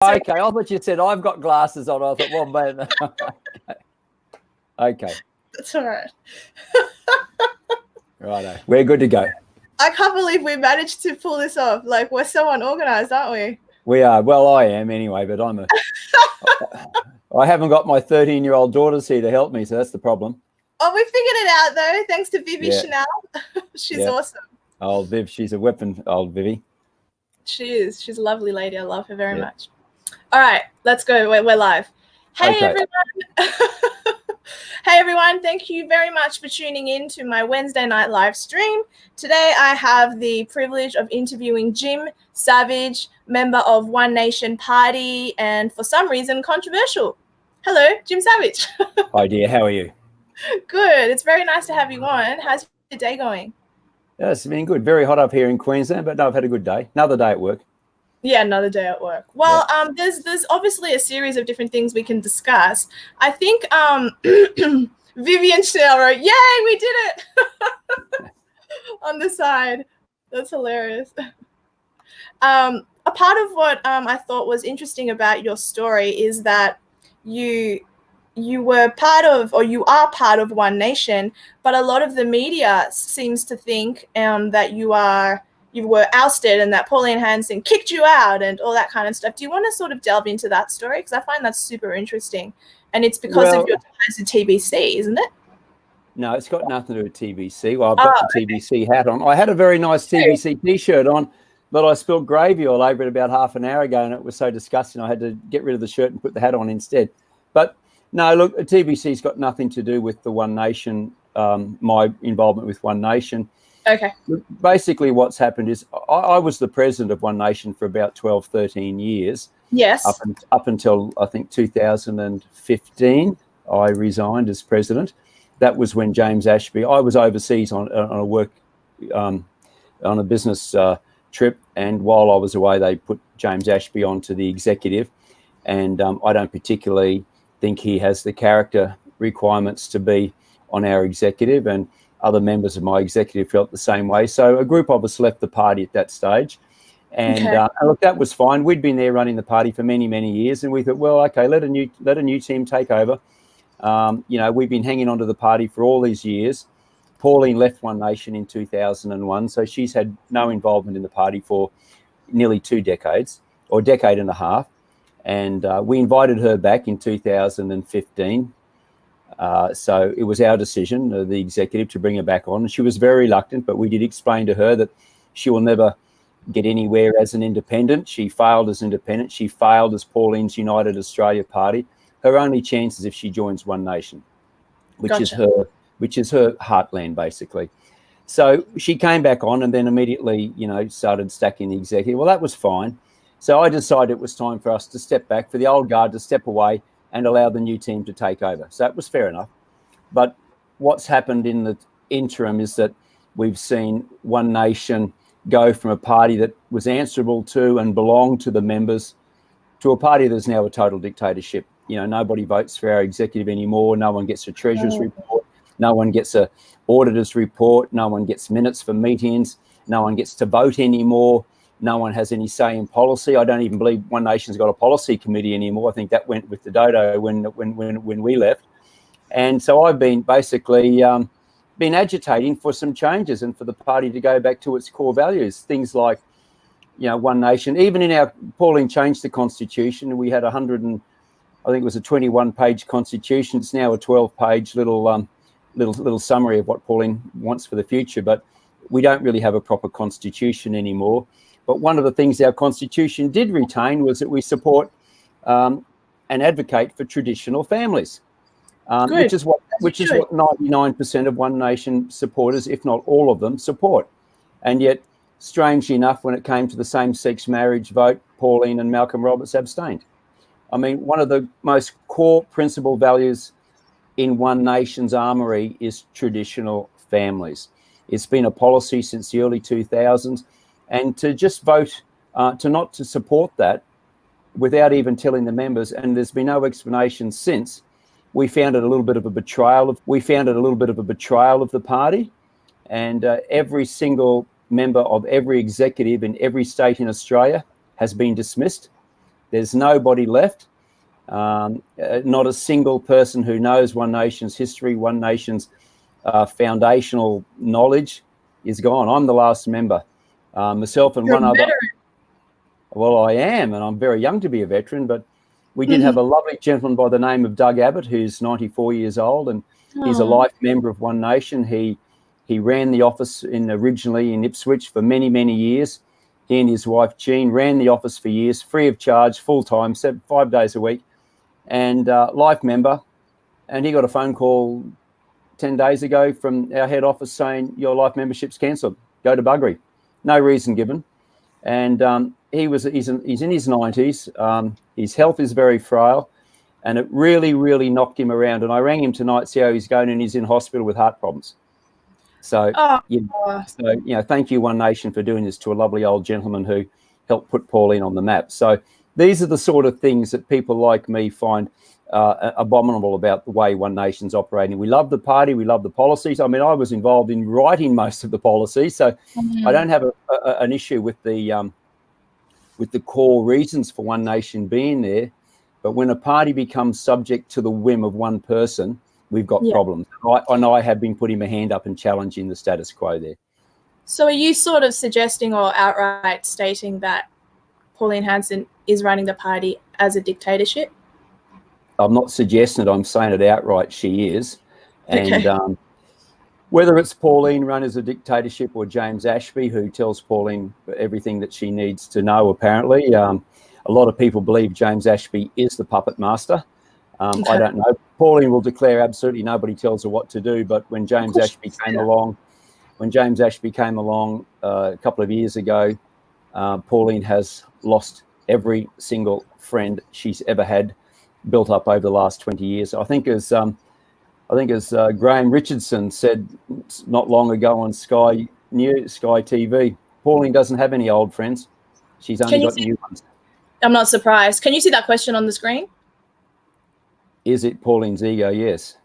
I thought you said I've got glasses on. I thought, well, man. Okay. That's all right. Righto. We're good to go. I can't believe we managed to pull this off. Like, we're so unorganized, aren't we? We are. Well, I am anyway, but I haven't got my 13-year-old daughters here to help me, so that's the problem. Oh, we figured it out, though, thanks to Vivi Chanel. She's awesome. Oh, Viv, she's a weapon, old Vivi. She is. She's a lovely lady. I love her very much. All right, let's go. We're live. Hey, everyone. Hey, everyone. Thank you very much for tuning in to my Wednesday night live stream. Today, I have the privilege of interviewing Jim Savage, member of One Nation Party, and for some reason, controversial. Hello, Jim Savage. Hi, dear. How are you? Good. It's very nice to have you on. How's your day going? Yeah, it's been good. Very hot up here in Queensland, but no, I've had a good day. Another day at work. Yeah, another day at work. Well, there's obviously a series of different things we can discuss. I think Vivian Chanel wrote, "Yay, we did it!" on the side. That's hilarious. A part of what I thought was interesting about your story is that you were part of, or you are part of, One Nation, but a lot of the media seems to think that you were ousted and that Pauline Hanson kicked you out and all that kind of stuff. Do you want to sort of delve into that story? Because I find that super interesting. And it's because of your ties to TBC, isn't it? No, it's got nothing to do with TBC. Well, I've got the TBC hat on. I had a very nice TBC T-shirt on, but I spilled gravy all over it about half an hour ago, and it was so disgusting I had to get rid of the shirt and put the hat on instead. But no, look, TBC's got nothing to do with the One Nation, my involvement with One Nation. Okay. Basically, what's happened is I was the president of One Nation for about 12, 13 years. Yes. Up until, I think, 2015, I resigned as president. That was when James Ashby, I was overseas on a work, on a business trip. And while I was away, they put James Ashby onto the executive. And I don't particularly think he has the character requirements to be on our executive. And other members of my executive felt the same way. So a group of us left the party at that stage. And look, that was fine. We'd been there running the party for many, many years. And we thought, well, okay, let a new team take over. We've been hanging on to the party for all these years. Pauline left One Nation in 2001. So she's had no involvement in the party for nearly 2 decades, or a decade and a half. And we invited her back in 2015. So it was our decision, the executive, to bring her back on. And she was very reluctant, but we did explain to her that she will never get anywhere as an independent. She failed as independent. She failed as Pauline's United Australia Party. Her only chance is if she joins One Nation, which is her heartland, basically. So she came back on and then immediately, started stacking the executive. Well, that was fine. So I decided it was time for us to step back, for the old guard to step away and allow the new team to take over. So that was fair enough. But what's happened in the interim is that we've seen One Nation go from a party that was answerable to and belonged to the members to a party that's now a total dictatorship. Nobody votes for our executive anymore. No one gets a treasurer's report. No one gets a auditor's report. No one gets minutes for meetings. No one gets to vote anymore. No one has any say in policy. I don't even believe One Nation's got a policy committee anymore. I think that went with the dodo when we left. And so I've been basically been agitating for some changes and for the party to go back to its core values. Things like, One Nation. Even in our, Pauline changed the constitution. We had I think it was a 21-page constitution. It's now a 12-page little summary of what Pauline wants for the future. But we don't really have a proper constitution anymore. But one of the things our constitution did retain was that we support and advocate for traditional families, which is what 99% of One Nation supporters, if not all of them, support. And yet, strangely enough, when it came to the same-sex marriage vote, Pauline and Malcolm Roberts abstained. I mean, one of the most core principal values in One Nation's armoury is traditional families. It's been a policy since the early 2000s. And to just vote, to support that without even telling the members, and there's been no explanation since, we found it a little bit of a betrayal of the party. And every single member of every executive in every state in Australia has been dismissed. There's nobody left. Not a single person who knows One Nation's history, One Nation's foundational knowledge is gone. I'm the last member. Myself and You're one a other. veteran. Well, I am, and I'm very young to be a veteran, but we did have a lovely gentleman by the name of Doug Abbott, who's 94 years old, and he's a life member of One Nation. He ran the office originally in Ipswich for many, many years. He and his wife, Jean, ran the office for years, free of charge, full-time, 5 days a week, and life member. And he got a phone call 10 days ago from our head office saying, your life membership's cancelled. Go to buggery. No reason given. And he's in his 90s. His health is very frail, and it really, really knocked him around. And I rang him tonight to see how he's going, and he's in hospital with heart problems. So, thank you, One Nation, for doing this to a lovely old gentleman who helped put Pauline on the map. So these are the sort of things that people like me find abominable about the way One Nation's operating. We love the party, we love the policies. I mean, I was involved in writing most of the policies, so I don't have an issue with the core reasons for One Nation being there. But when a party becomes subject to the whim of one person, we've got problems. I have been putting my hand up and challenging the status quo there. So are you sort of suggesting or outright stating that Pauline Hanson is running the party as a dictatorship? I'm not suggesting it, I'm saying it outright, she is. And whether it's Pauline run as a dictatorship or James Ashby, who tells Pauline everything that she needs to know, apparently. A lot of people believe James Ashby is the puppet master. I don't know. Pauline will declare absolutely nobody tells her what to do, but when James Ashby came along, a couple of years ago, Pauline has lost every single friend she's ever had built up over the last 20 years. I think as Graham Richardson said not long ago on Sky TV, Pauline doesn't have any old friends. She's only got new ones. I'm not surprised. Can you see that question on the screen? Is it Pauline's ego? Yes.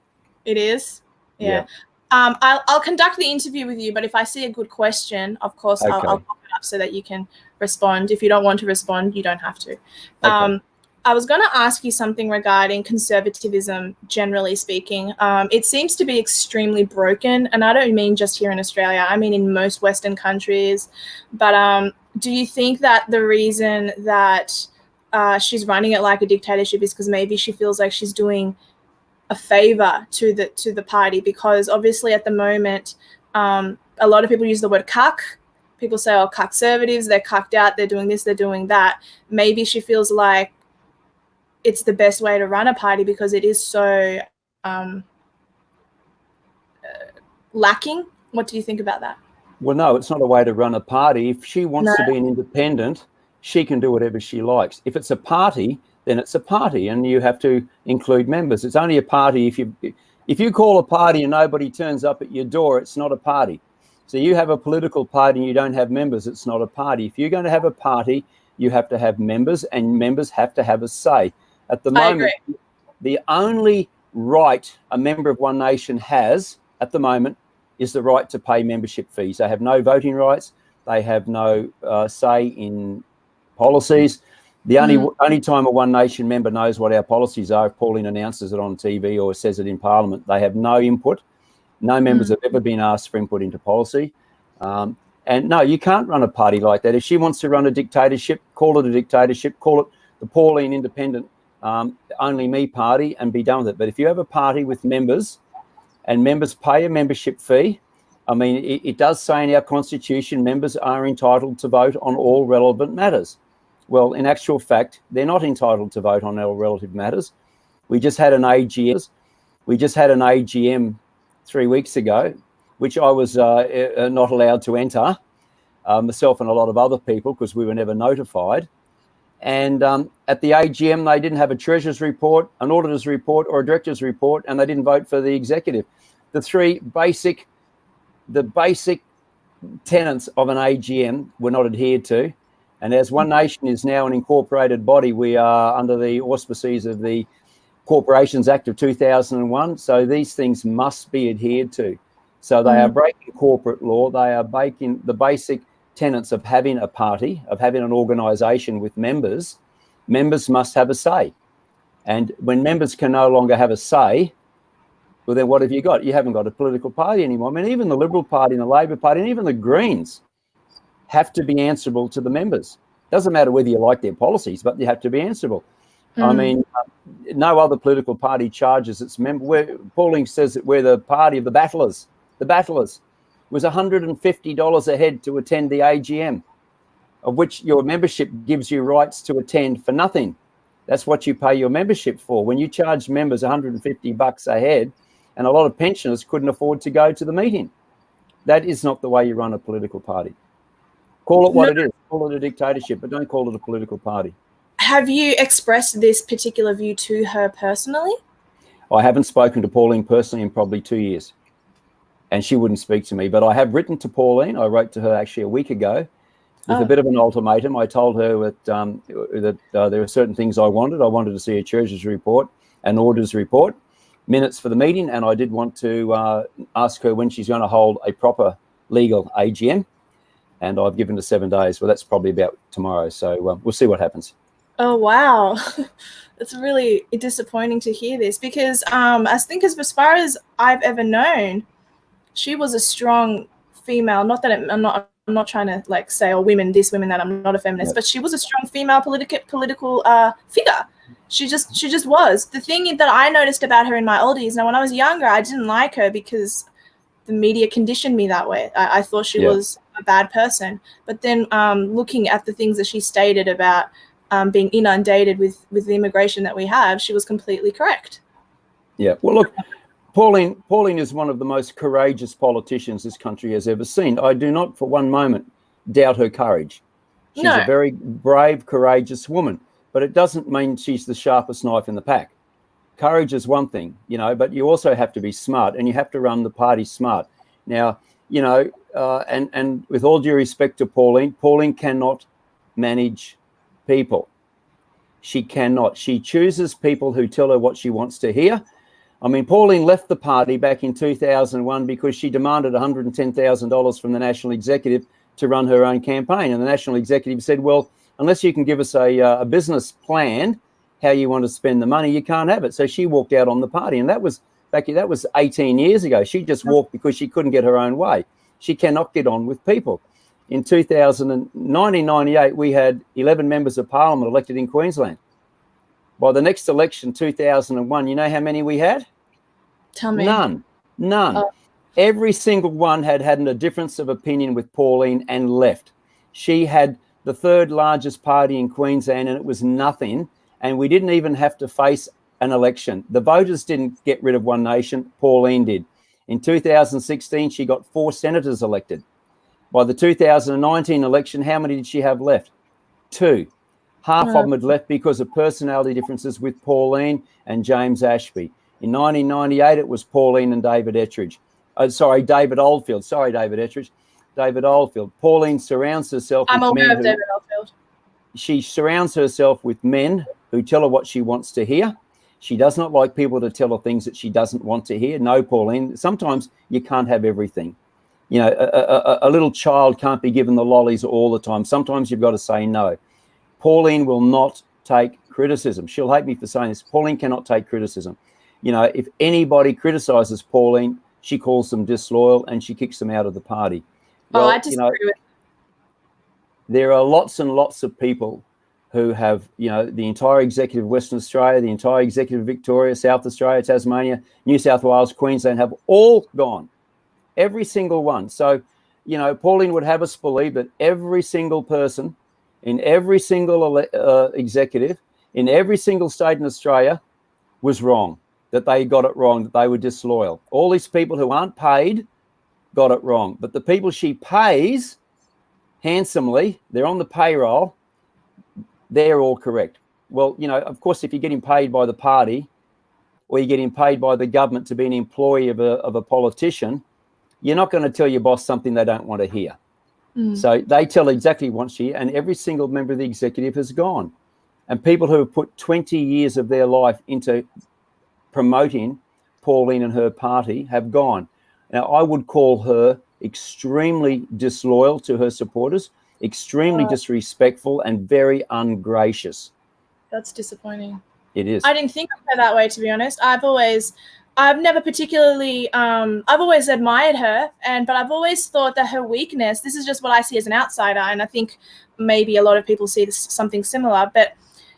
It is? Yeah. I'll conduct the interview with you, but if I see a good question, of course, I'll pop it up so that you can respond. If you don't want to respond, you don't have to. Okay. I was going to ask you something regarding conservatism, generally speaking. It seems to be extremely broken, and I don't mean just here in Australia. I mean in most Western countries. But do you think that the reason that she's running it like a dictatorship is because maybe she feels like she's doing a favor to the party? Because obviously at the moment, a lot of people use the word cuck. People say, oh, cuck-servatives, they're cucked out, they're doing this, they're doing that. Maybe she feels like it's the best way to run a party because it is so lacking. What do you think about that? Well, no, it's not a way to run a party. If she wants to be an independent, she can do whatever she likes. If it's a party, then it's a party, and you have to include members. It's only a party if you call a party and nobody turns up at your door, it's not a party. So you have a political party and you don't have members, it's not a party. If you're going to have a party, you have to have members, and members have to have a say. At the moment, the only right a member of One Nation has at the moment is the right to pay membership fees. They have no voting rights. They have no say in policies. The only time a One Nation member knows what our policies are if Pauline announces it on TV or says it in Parliament. They have no input. No members have ever been asked for input into policy. And no, you can't run a party like that. If she wants to run a dictatorship, call it a dictatorship, call it the Pauline Independent Only Me Party, and be done with it. But if you have a party with members and members pay a membership fee, I mean, it does say in our constitution members are entitled to vote on all relevant matters. Well, in actual fact, they're not entitled to vote on all relative matters. We just had an AGM. 3 weeks ago, which I was not allowed to enter, myself and a lot of other people, because we were never notified. And at the AGM, they didn't have a treasurer's report, an auditor's report, or a director's report, and they didn't vote for the executive. The basic tenets of an AGM were not adhered to. And as One Nation is now an incorporated body, we are under the auspices of the Corporations Act of 2001. So these things must be adhered to. So they are breaking corporate law. They are breaking the basic tenets of having a party, of having an organisation with members. Members must have a say. And when members can no longer have a say, well, then what have you got? You haven't got a political party anymore. I mean, even the Liberal Party and the Labor Party and even the Greens have to be answerable to the members. Doesn't matter whether you like their policies, but you have to be answerable. I mean, no other political party charges its member. Pauline says that we're the party of the battlers. The battlers was $150 a head to attend the AGM, of which your membership gives you rights to attend for nothing. That's what you pay your membership for. When you charge members $150 a head, and a lot of pensioners couldn't afford to go to the meeting. That is not the way you run a political party. Call it what it is. Call it a dictatorship, but don't call it a political party. Have you expressed this particular view to her personally? I haven't spoken to Pauline personally in probably 2 years, and she wouldn't speak to me. But I have written to Pauline. I wrote to her actually a week ago with a bit of an ultimatum. I told her that there are certain things I wanted. I wanted to see a Treasurer's report, an Auditor's report, minutes for the meeting, and I did want to ask her when she's going to hold a proper legal AGM. And I've given her 7 days. Well, that's probably about tomorrow. So we'll see what happens. Oh, wow. It's really disappointing to hear this because I think as far as I've ever known, she was a strong female. Not that I'm not trying to like say, oh, women this, women that. I'm not a feminist, but she was a strong female political figure. She just was. The thing that I noticed about her in my oldies, now when I was younger, I didn't like her because the media conditioned me that way. I thought she was a bad person. But then looking at the things that she stated about being inundated with the immigration that we have, she was completely correct. Yeah. Well, look, Pauline is one of the most courageous politicians this country has ever seen. I do not for one moment doubt her courage. She's a very brave, courageous woman, but it doesn't mean she's the sharpest knife in the pack. Courage is one thing, but you also have to be smart, and you have to run the party smart. Now, and with all due respect to Pauline cannot manage people. She cannot. She chooses people who tell her what she wants to hear. I mean, Pauline left the party back in 2001 because she demanded $110,000 from the National Executive to run her own campaign. And the National Executive said, well, unless you can give us a business plan, how you want to spend the money, you can't have it. So she walked out on the party. And that was 18 years ago. She just walked because she couldn't get her own way. She cannot get on with people. In 1998, we had 11 members of parliament elected in Queensland. By the next election, 2001, you know how many we had? Tell me. None. Oh. Every single one had a difference of opinion with Pauline and left. She had the third largest party in Queensland, and it was nothing. And we didn't even have to face an election. The voters didn't get rid of One Nation. Pauline did. In 2016, she got 4 senators elected. By the 2019 election, how many did she have left? 2. Half of them had left because of personality differences with Pauline and James Ashby. In 1998, it was Pauline and David Ettridge. David Oldfield. Sorry, David Ettridge. David Oldfield. Pauline surrounds herself with men. I'm aware of David Oldfield. She surrounds herself with men who tell her what she wants to hear. She does not like people to tell her things that she doesn't want to hear. No, Pauline, sometimes you can't have everything. A little child can't be given the lollies all the time. Sometimes you've got to say no. Pauline will not take criticism. She'll hate me for saying this. Pauline cannot take criticism. If anybody criticizes Pauline, she calls them disloyal and she kicks them out of the party. Well, I disagree with. There are lots and lots of people who have, the entire executive of Western Australia, the entire executive of Victoria, South Australia, Tasmania, New South Wales, Queensland have all gone. Every single one. So, Pauline would have us believe that every single person in every single executive in every single state in Australia was wrong, that they got it wrong, that they were disloyal. All these people who aren't paid got it wrong. But the people she pays handsomely, they're on the payroll, they're all correct. Well, of course, if you're getting paid by the party or you're getting paid by the government to be an employee of a politician, you're not going to tell your boss something they don't want to hear. So they tell exactly what she, and every single member of the executive has gone. And people who have put 20 years of their life into promoting Pauline and her party have gone. Now, I would call her extremely disloyal to her supporters, extremely disrespectful and very ungracious. That's disappointing. It is. I didn't think of her that way, to be honest. I've never particularly, I've always admired her, but I've always thought that her weakness, this is just what I see as an outsider, and I think maybe a lot of people see this, something similar, but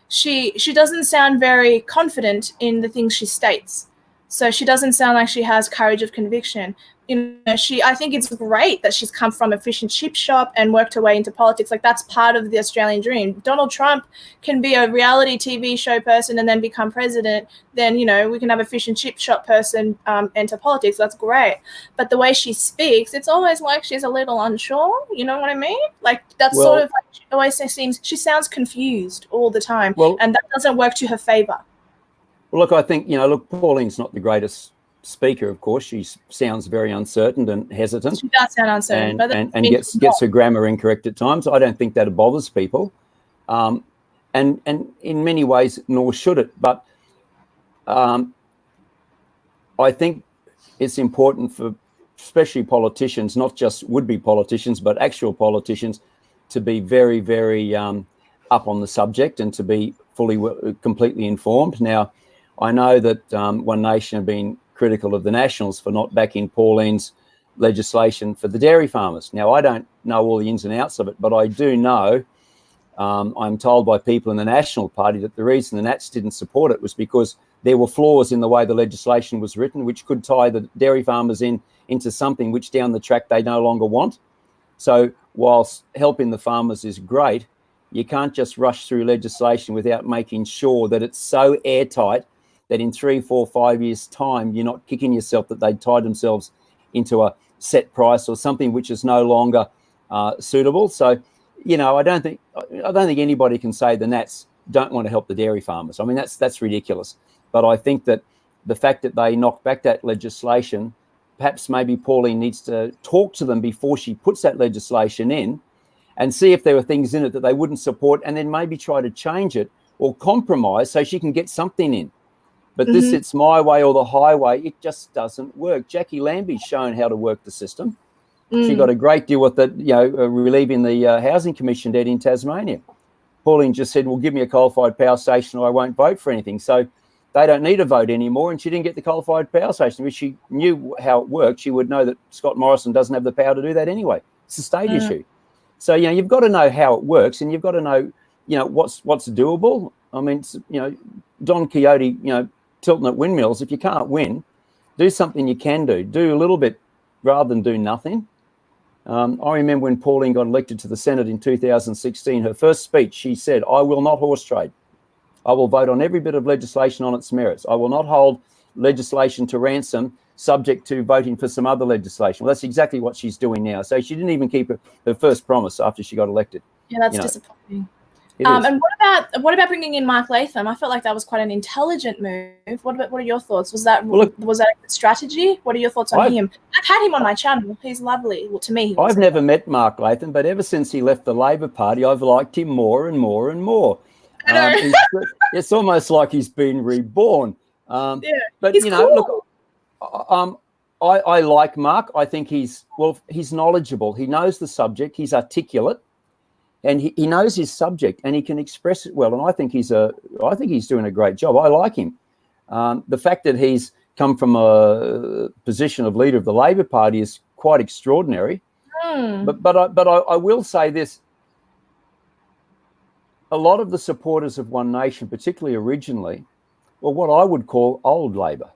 she doesn't sound very confident in the things she states. So she doesn't sound like she has courage of conviction. I think it's great that she's come from a fish and chip shop and worked her way into politics. Like, that's part of the Australian dream. Donald Trump can be a reality TV show person and then become president. Then, we can have a fish and chip shop person enter politics. That's great. But the way she speaks, it's always like she's a little unsure. You know what I mean? Like, that's sort of like, she always seems, she sounds confused all the time. And that doesn't work to her favor. Well, look, I think, Pauline's not the greatest speaker, of course. She sounds very uncertain and hesitant. She does sound uncertain, and gets her grammar incorrect at times. I don't think that bothers people, and in many ways, nor should it. But I think it's important for, especially politicians, not just would-be politicians, but actual politicians, to be very, very up on the subject and to be completely informed. Now, I know that One Nation have been critical of the Nationals for not backing Pauline's legislation for the dairy farmers. Now, I don't know all the ins and outs of it, but I do know, I'm told by people in the National Party, that the reason the Nats didn't support it was because there were flaws in the way the legislation was written, which could tie the dairy farmers into something which down the track they no longer want. So whilst helping the farmers is great, you can't just rush through legislation without making sure that it's so airtight that in 3, 4, 5 years' time, you're not kicking yourself that they tied themselves into a set price or something which is no longer suitable. So, I don't think anybody can say the Nats don't want to help the dairy farmers. I mean, that's ridiculous. But I think that the fact that they knocked back that legislation, perhaps maybe Pauline needs to talk to them before she puts that legislation in and see if there were things in it that they wouldn't support, and then maybe try to change it or compromise so she can get something in. But this, it's my way or the highway. It just doesn't work. Jackie Lambie's shown how to work the system. She got a great deal with it, relieving the Housing Commission debt in Tasmania. Pauline just said, well, give me a coal-fired power station or I won't vote for anything. So they don't need a vote anymore, and she didn't get the coal-fired power station. If she knew how it worked, she would know that Scott Morrison doesn't have the power to do that anyway. It's a state issue. So, you've got to know how it works, and you've got to know, what's doable. I mean, Don Quixote, tilting at windmills. If you can't win, do something you can do. Do a little bit rather than do nothing. I remember when Pauline got elected to the Senate in 2016, her first speech, she said, I will not horse trade. I will vote on every bit of legislation on its merits. I will not hold legislation to ransom subject to voting for some other legislation. Well, that's exactly what she's doing now. So she didn't even keep her first promise after she got elected. Yeah, that's disappointing. And what about bringing in Mark Latham? I felt like that was quite an intelligent move. What are your thoughts? Was that a good strategy? What are your thoughts on him? I've had him on my channel. He's lovely. Well, to me, I've never met Mark Latham, but ever since he left the Labor Party, I've liked him more and more and more. It's almost like he's been reborn. But he's cool. Look, I like Mark. I think he's knowledgeable. He knows the subject. He's articulate. And he knows his subject and he can express it well. And I think he's doing a great job. I like him. The fact that he's come from a position of leader of the Labor Party is quite extraordinary. But I will say this. A lot of the supporters of One Nation, particularly originally, were what I would call old Labor.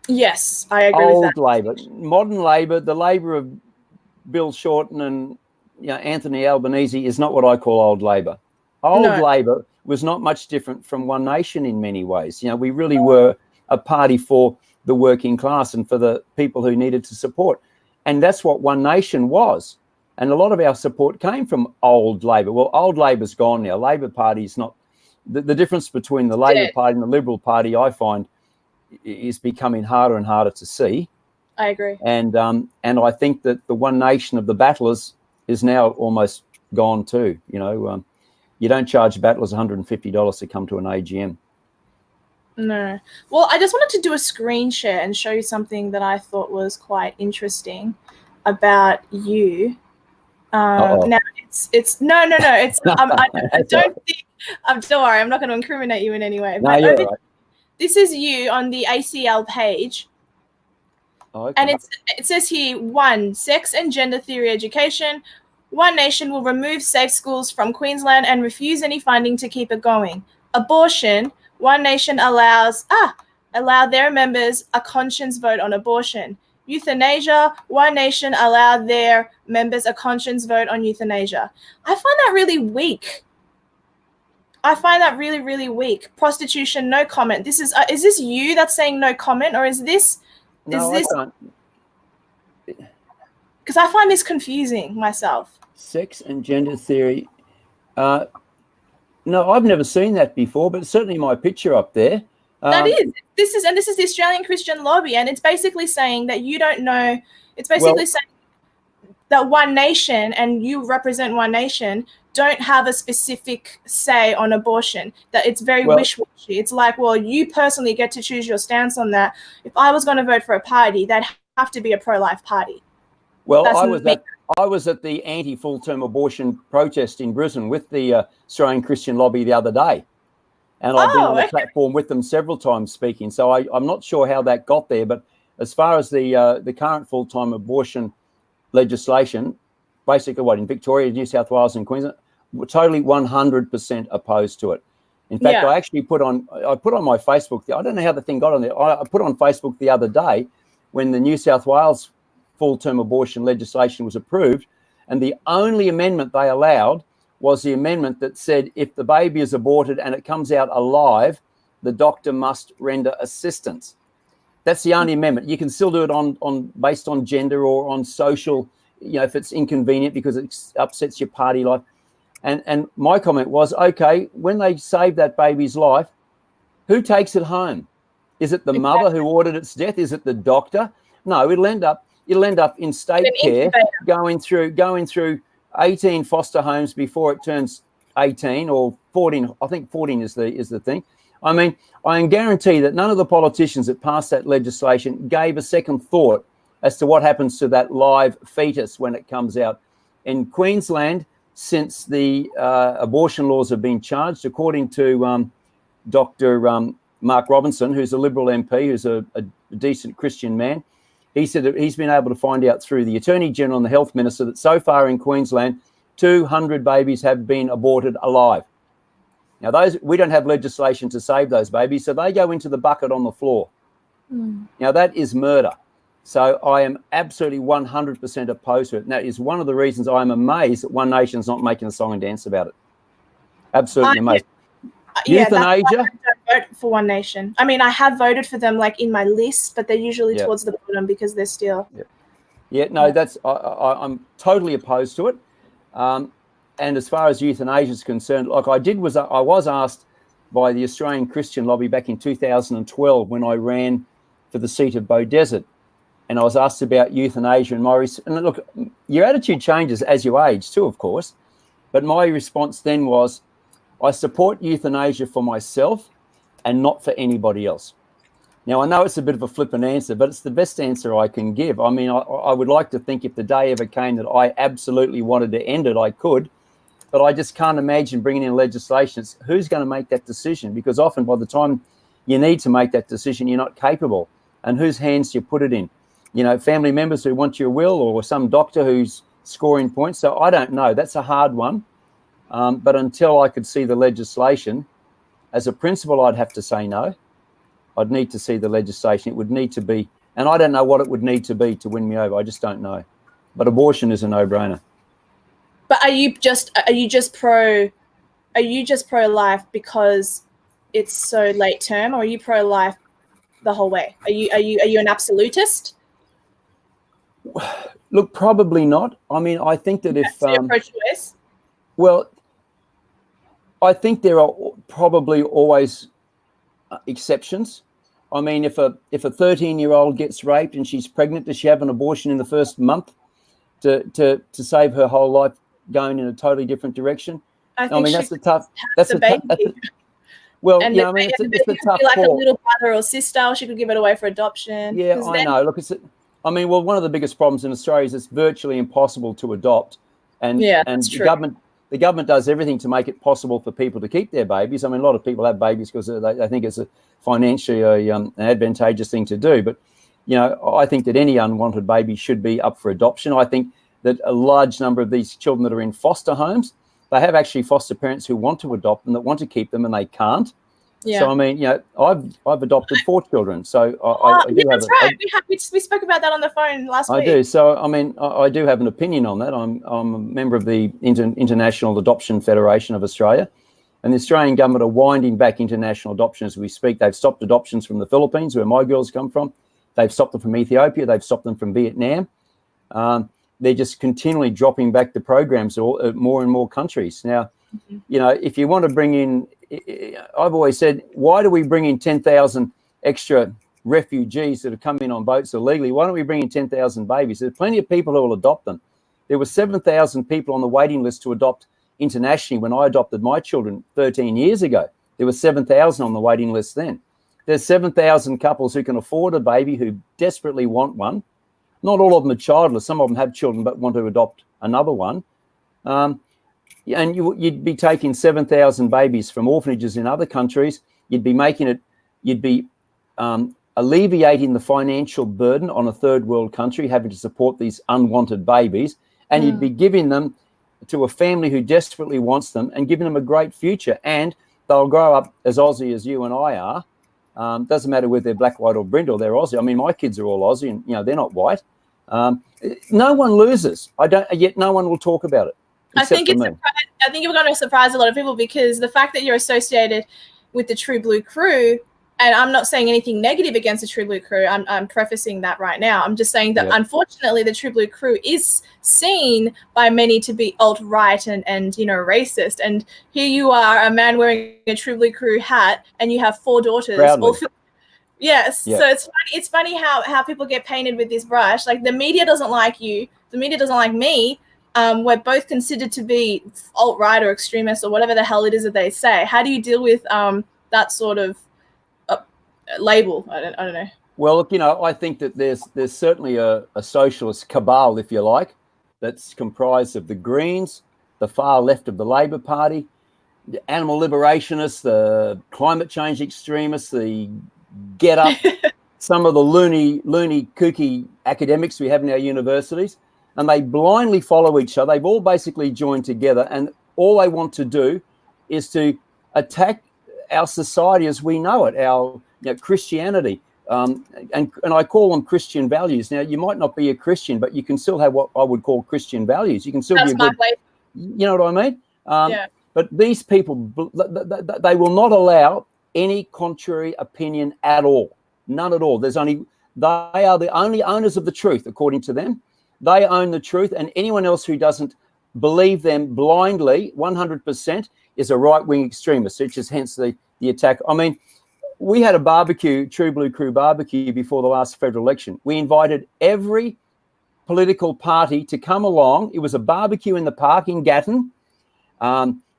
Yes, I agree with that. Old Labor. Modern Labor, the Labor of Bill Shorten and Anthony Albanese is not what I call old Labor. Old Labor was not much different from One Nation in many ways. We really were a party for the working class and for the people who needed to support. And that's what One Nation was. And a lot of our support came from old Labor. Well, old Labor's gone now. Labor Party is not... The difference between the Labor Party and the Liberal Party, I find, is becoming harder and harder to see. I agree. And I think that the One Nation of the battlers is now almost gone too. You don't charge battlers $150 to come to an AGM. No. Well, I just wanted to do a screen share and show you something that I thought was quite interesting about you. Now it's no. It's I don't think Don't worry, I'm not going to incriminate you in any way. No, But you're right. this is you on the ACL page. Oh, okay. And it says here, 1, sex and gender theory education. One Nation will remove safe schools from Queensland and refuse any funding to keep it going. Abortion. One Nation allow their members a conscience vote on abortion. Euthanasia. One Nation allow their members a conscience vote on euthanasia. I find that really weak. I find that really, really weak. Prostitution, no comment. This is this you that's saying no comment, or is this? No, I can't. Because I find this confusing myself. Sex and gender theory. No, I've never seen that before, but certainly my picture up there. This is the Australian Christian Lobby, and it's basically saying that you don't know. It's basically saying that One Nation, and you represent One Nation, don't have a specific say on abortion, that it's very wish-washy. It's like, well, you personally get to choose your stance on that. If I was going to vote for a party, that'd have to be a pro-life party. Well, I was at the anti-full-term abortion protest in Brisbane with the Australian Christian Lobby the other day. And I've been on the platform with them several times speaking. So I'm not sure how that got there. But as far as the current full-time abortion legislation, basically in Victoria, New South Wales and Queensland, we're totally 100% opposed to it. In fact, I actually put on my Facebook, I don't know how the thing got on there. I put on Facebook the other day when the New South Wales full-term abortion legislation was approved, and the only amendment they allowed was the amendment that said if the baby is aborted and it comes out alive, the doctor must render assistance. That's the only amendment. You can still do it on based on gender or on social, if it's inconvenient because it upsets your party life. And my comment was, okay, when they save that baby's life, who takes it home? Is it the mother who ordered its death? Is it the doctor? No, it'll end up in state care, going through 18 foster homes before it turns 18 or 14. I think 14 is the thing. I mean, I can guarantee that none of the politicians that passed that legislation gave a second thought as to what happens to that live fetus when it comes out. In Queensland, since the abortion laws have been charged, according to Dr. Mark Robinson, who's a Liberal MP, who's a decent Christian man, he said that he's been able to find out through the Attorney General and the Health Minister that so far in Queensland, 200 babies have been aborted alive. Now, we don't have legislation to save those babies, so they go into the bucket on the floor. Now, that is murder. So I am absolutely 100% opposed to it. And that is one of the reasons I'm amazed that One Nation's not making a song and dance about it. Absolutely amazed. Euthanasia. I don't vote for One Nation. I mean, I have voted for them in my list, but they're usually towards the bottom because they're still. That's I'm totally opposed to it. And as far as euthanasia is concerned, I was asked by the Australian Christian Lobby back in 2012 when I ran for the seat of Beaudesert, and I was asked about euthanasia and and look, your attitude changes as you age too, of course, but my response then was, I support euthanasia for myself and not for anybody else. Now, I know it's a bit of a flippant answer, but it's the best answer I can give. I mean, I would like to think if the day ever came that I absolutely wanted to end it, I could, but I just can't imagine bringing in legislation. Who's going to make that decision? Because often by the time you need to make that decision, you're not capable. And whose hands do you put it in? Family members who want your will, or some doctor who's scoring points. So I don't know. That's a hard one. But until I could see the legislation, as a principle, I'd have to say no. I'd need to see the legislation. It would need to be, and I don't know what it would need to be to win me over. I just don't know. But abortion is a no-brainer. But are you just pro-life because it's so late term, or are you pro-life the whole way? Are you an absolutist? Look, probably not. I mean, I think that if so you're pro-choice. Well, I think there are probably always exceptions. I mean, if a 13-year-old gets raped and she's pregnant, does she have an abortion in the first month to save her whole life going in a totally different direction? I mean, that's the tough. That's the well, and it's a tough like call. A little brother or sister, or she could give it away for adoption. Yeah, I know. Look, one of the biggest problems in Australia is it's virtually impossible to adopt, and that's the true. the government does everything to make it possible for people to keep their babies. I mean, a lot of people have babies because they think it's a financially an advantageous thing to do. But, you know, I think that any unwanted baby should be up for adoption. I think that a large number of these children that are in foster homes, they have actually foster parents who want to adopt them, that want to keep them, and they can't. Yeah. So I mean, you know, I've adopted 4 children. So I do have. Right. We spoke about that on the phone last week. I do. So I mean, I do have an opinion on that. I'm a member of the International Adoption Federation of Australia, and the Australian government are winding back international adoption as we speak. They've stopped adoptions from the Philippines, where my girls come from. They've stopped them from Ethiopia. They've stopped them from Vietnam. They're just continually dropping back the programs to more and more countries. Now, you know, if you want to bring in, I've always said, why do we bring in 10,000 extra refugees that have come in on boats illegally? Why don't we bring in 10,000 babies? There's plenty of people who will adopt them. There were 7,000 people on the waiting list to adopt internationally when I adopted my children 13 years ago. There were 7,000 on the waiting list then. There's 7,000 couples who can afford a baby who desperately want one. Not all of them are childless. Some of them have children but want to adopt another one. And you'd be taking 7,000 babies from orphanages in other countries. You'd be making it, you'd be alleviating the financial burden on a third world country having to support these unwanted babies. And you'd be giving them to a family who desperately wants them and giving them a great future. And they'll grow up as Aussie as you and I are. Doesn't matter whether they're black, white or brindle, they're Aussie. I mean, my kids are all Aussie and, you know, they're not white. No one loses. Yet no one will talk about it. I think you're going to surprise a lot of people, because the fact that you're associated with the True Blue crew, and I'm not saying anything negative against the True Blue crew. I'm prefacing that right now. I'm just saying that unfortunately the True Blue crew is seen by many to be alt-right and you know, racist. And here you are, a man wearing a True Blue crew hat, and you have 4 daughters. Yes. Yeah. So it's funny how people get painted with this brush. Like, the media doesn't like you. The media doesn't like me. We're both considered to be alt-right or extremist or whatever the hell it is that they say. How do you deal with that sort of label? I don't know. Well, look, you know, I think that there's certainly a socialist cabal, if you like, that's comprised of the Greens, the far left of the Labor Party, the animal liberationists, the climate change extremists, the get up, some of the loony, kooky academics we have in our universities, and they blindly follow each other. They've all basically joined together, and all they want to do is to attack our society as we know it, our Christianity, and I call them Christian values. Now, you might not be a Christian, but you can still have what I would call Christian values. You can still be a good, you know what I mean? Yeah. But these people, they will not allow any contrary opinion at all. None at all. They are the only owners of the truth, according to them. They own the truth, and anyone else who doesn't believe them blindly, 100%, is a right-wing extremist, which is hence the attack. I mean, we had a barbecue, True Blue Crew barbecue, before the last federal election. We invited every political party to come along. It was a barbecue in the park in Gatton.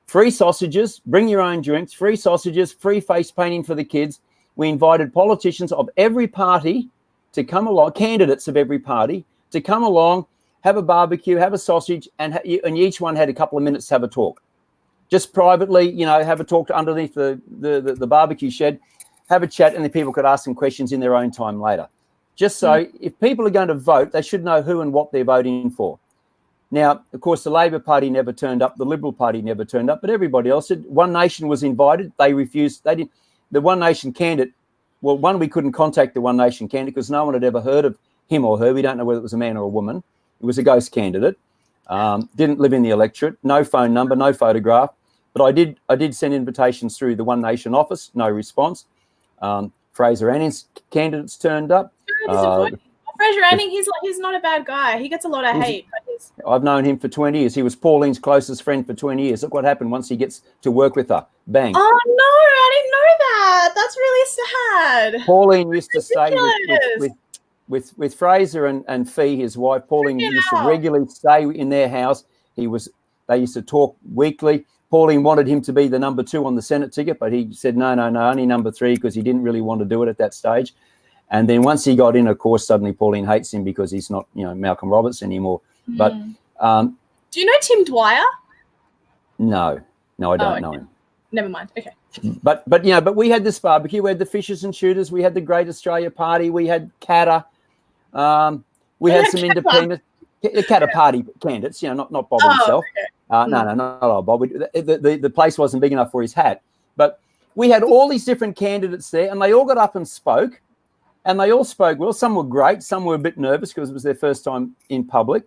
Free sausages, bring your own drinks, free sausages, free face painting for the kids. We invited politicians of every party to come along, candidates of every party, to come along, have a barbecue, have a sausage, and each one had a couple of minutes to have a talk. Just privately, you know, have a talk underneath the barbecue shed, have a chat, and the people could ask them questions in their own time later. Just so if people are going to vote, they should know who and what they're voting for. Now, of course, the Labor Party never turned up, the Liberal Party never turned up, but everybody else did. One Nation was invited. They refused. They didn't. The One Nation candidate, well, we couldn't contact the One Nation candidate because no one had ever heard of him or her. We don't know whether it was a man or a woman. It was a ghost candidate. Didn't live in the electorate. No phone number, no photograph. But I did send invitations through the One Nation office. No response. Fraser Anning's candidates turned up. Fraser Anning, he's not a bad guy. He gets a lot of hate. I've known him for 20 years. He was Pauline's closest friend for 20 years. Look what happened once he gets to work with her. Bang. Oh, no, I didn't know that. That's really sad. Pauline used to stay with Fraser and Fee, his wife. Pauline used to regularly stay in their house. They used to talk weekly. Pauline wanted him to be the number 2 on the Senate ticket, but he said, no, only number 3, because he didn't really want to do it at that stage. And then once he got in, of course, suddenly Pauline hates him because he's not, Malcolm Roberts anymore. But do you know Tim Dwyer? No, I don't okay. know him. Never mind. Okay. But we had this barbecue. We had the Fishers and Shooters. We had the Great Australia Party. We had Kata. We had some independent Kata Party candidates. Not Bob himself. Okay. No, not old Bob. The place wasn't big enough for his hat. But we had all these different candidates there, and they all got up and spoke. And they all spoke well. Some were great. Some were a bit nervous because it was their first time in public.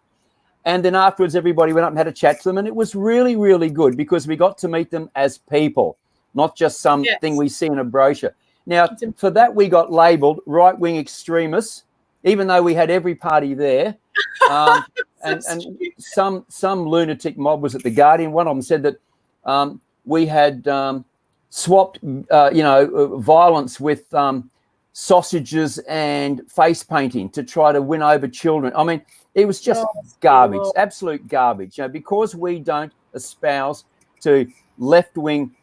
And then afterwards, everybody went up and had a chat to them. And it was really, really good because we got to meet them as people, not just something we see in a brochure. Now, for that, we got labelled right-wing extremists, even though we had every party there. And some lunatic mob was at the Guardian. One of them said that we had swapped, violence with sausages and face painting to try to win over children. I mean, it was just garbage, absolute garbage. Because we don't espouse to left-wing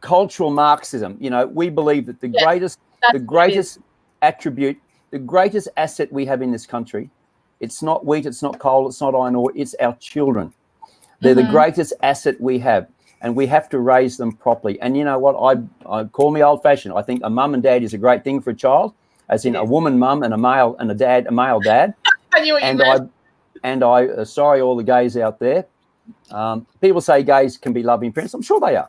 cultural Marxism, we believe that the greatest attribute, the greatest asset we have in this country, it's not wheat, it's not coal, it's not iron ore, it's our children. They're the greatest asset we have, and we have to raise them properly. And you know what? I call me old-fashioned. I think a mum and dad is a great thing for a child, as in a woman mum and a male dad. I knew what you meant. Sorry, all the gays out there. People say gays can be loving parents. I'm sure they are.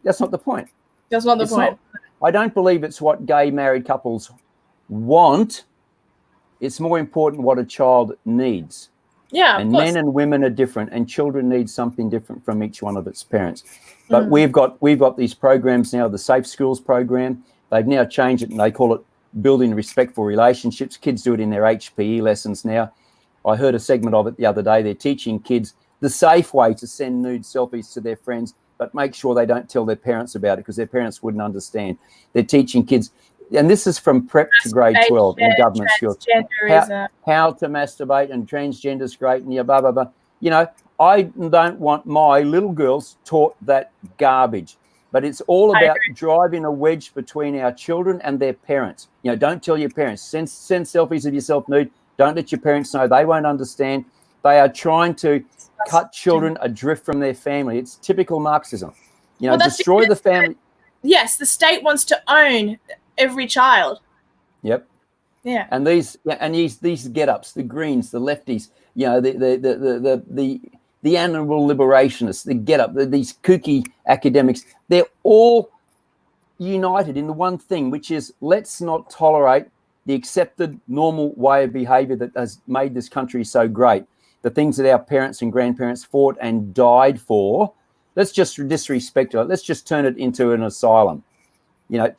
That's not the point. That's not the point. I don't believe it's what gay married couples want. It's more important what a child needs. Yeah, and men and women are different, and children need something different from each one of its parents. But we've got these programs now, the Safe Schools program. They've now changed it and they call it Building Respectful Relationships. Kids do it in their HPE lessons now. I heard a segment of it the other day. They're teaching kids the safe way to send nude selfies to their friends, but make sure they don't tell their parents about it because their parents wouldn't understand. They're teaching kids, and this is from prep to grade 12 in government schools, how to masturbate, and transgender's great, and blah, blah, blah. I don't want my little girls taught that garbage, but it's all about driving a wedge between our children and their parents. Don't tell your parents. Send selfies of yourself nude. Don't let your parents know. They won't understand. They are trying to cut children adrift from their family. It's typical Marxism. Destroy the family. Yes, the state wants to own every child. Yep. Yeah. And these get-ups, the Greens, the lefties, the animal liberationists, the get-up, these kooky academics, they're all united in the one thing, which is let's not tolerate the accepted normal way of behaviour that has made this country so great. The things that our parents and grandparents fought and died for, let's just disrespect it. Let's just turn it into an asylum.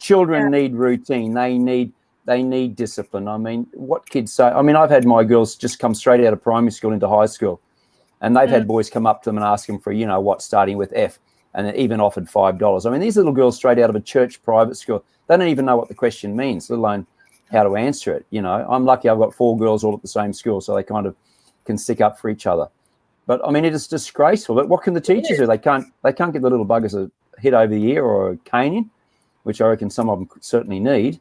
Children need routine. They need discipline. I mean, what kids say. I mean, I've had my girls just come straight out of primary school into high school, and they've had boys come up to them and ask them for, starting with F, and even offered $5. I mean, these little girls straight out of a church private school, they don't even know what the question means, let alone how to answer it. I'm lucky I've got 4 girls all at the same school, so they kind of can stick up for each other. But I mean, it is disgraceful. But what can the teachers do? They can't get the little buggers a hit over the ear or a caning, which I reckon some of them certainly need.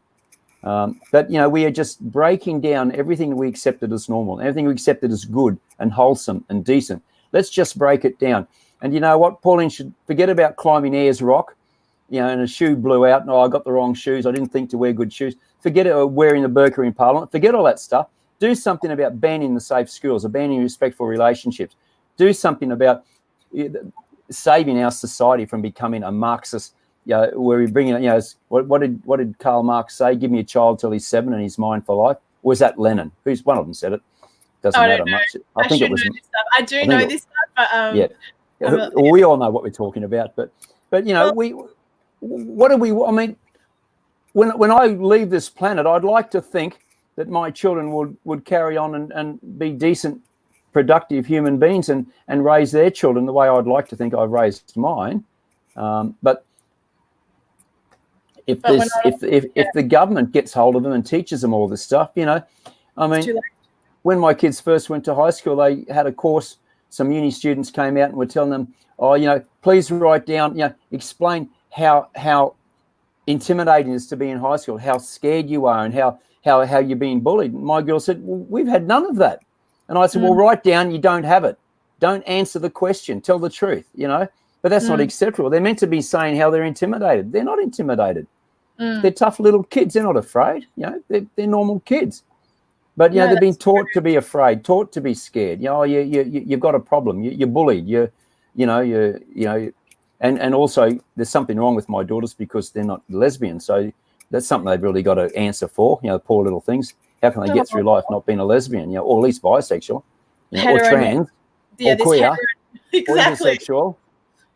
But we are just breaking down everything we accepted as normal, everything we accepted as good and wholesome and decent. Let's just break it down. And you know what? Pauline should forget about climbing Ayers Rock, and a shoe blew out. No, I got the wrong shoes. I didn't think to wear good shoes. Forget it, wearing the burqa in Parliament. Forget all that stuff. Do something about banning the safe schools or banning respectful relationships. Do something about saving our society from becoming a Marxist, where we bring in, what did Karl Marx say? Give me a child till he's 7 and he's mine for life. Or was that Lenin? Who's one of them said it? Doesn't matter much. I think it was. I do know this stuff, but we all know what we're talking about. But what do we? I mean, when I leave this planet, I'd like to think that my children would carry on and be decent, productive human beings and raise their children the way I'd like to think I've raised mine. But if the government gets hold of them and teaches them all this stuff, I mean, when my kids first went to high school, they had a course. Some uni students came out and were telling them, please write down, explain how intimidating it is to be in high school, how scared you are, and how you're being bullied. And my girl said, well, we've had none of that. And I said, well, write down you don't have it. Don't answer the question. Tell the truth, But that's not acceptable. They're meant to be saying how they're intimidated. They're not intimidated. They're tough little kids. They're not afraid. They're normal kids. But they've been taught to be afraid, taught to be scared. You've got a problem. You're bullied. And also there's something wrong with my daughters because they're not lesbian. So that's something they've really got to answer for. Poor little things. How can they get through life not being a lesbian? Or at least bisexual, or trans, or queer, or intersexual.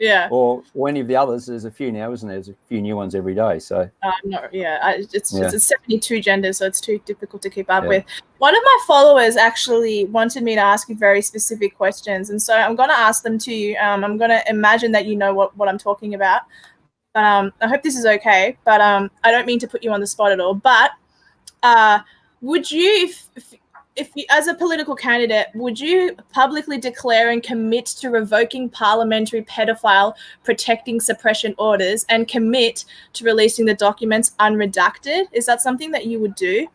Yeah. Or any of the others. There's a few now, isn't there? There's a few new ones every day. So. It's 72 genders, so it's too difficult to keep up with. One of my followers actually wanted me to ask you very specific questions, and so I'm going to ask them to you. I'm going to imagine that you know what I'm talking about, but I hope this is okay. But I don't mean to put you on the spot at all. But would you, if you, as a political candidate, would you publicly declare and commit to revoking parliamentary pedophile protecting suppression orders and commit to releasing the documents unredacted? Is that something that you would do?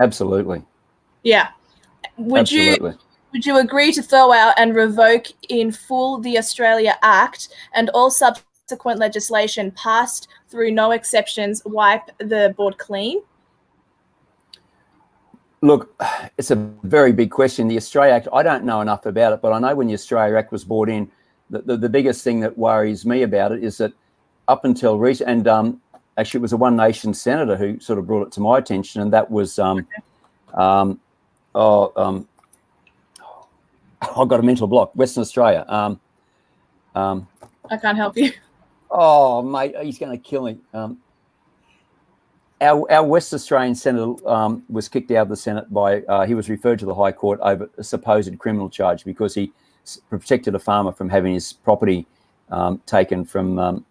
Absolutely. Yeah. Would you agree to throw out and revoke in full the Australia Act and all subsequent legislation passed through no exceptions, wipe the board clean? Look, it's a very big question. The Australia Act, I don't know enough about it, but I know when the Australia Act was brought in, the biggest thing that worries me about it is that up until recent, and actually it was a One Nation senator who sort of brought it to my attention, and that was, I've got a mental block, Western Australia. I can't help you. Oh, mate, he's going to kill me. Our West Australian senator was kicked out of the Senate by, he was referred to the High Court over a supposed criminal charge because he protected a farmer from having his property taken from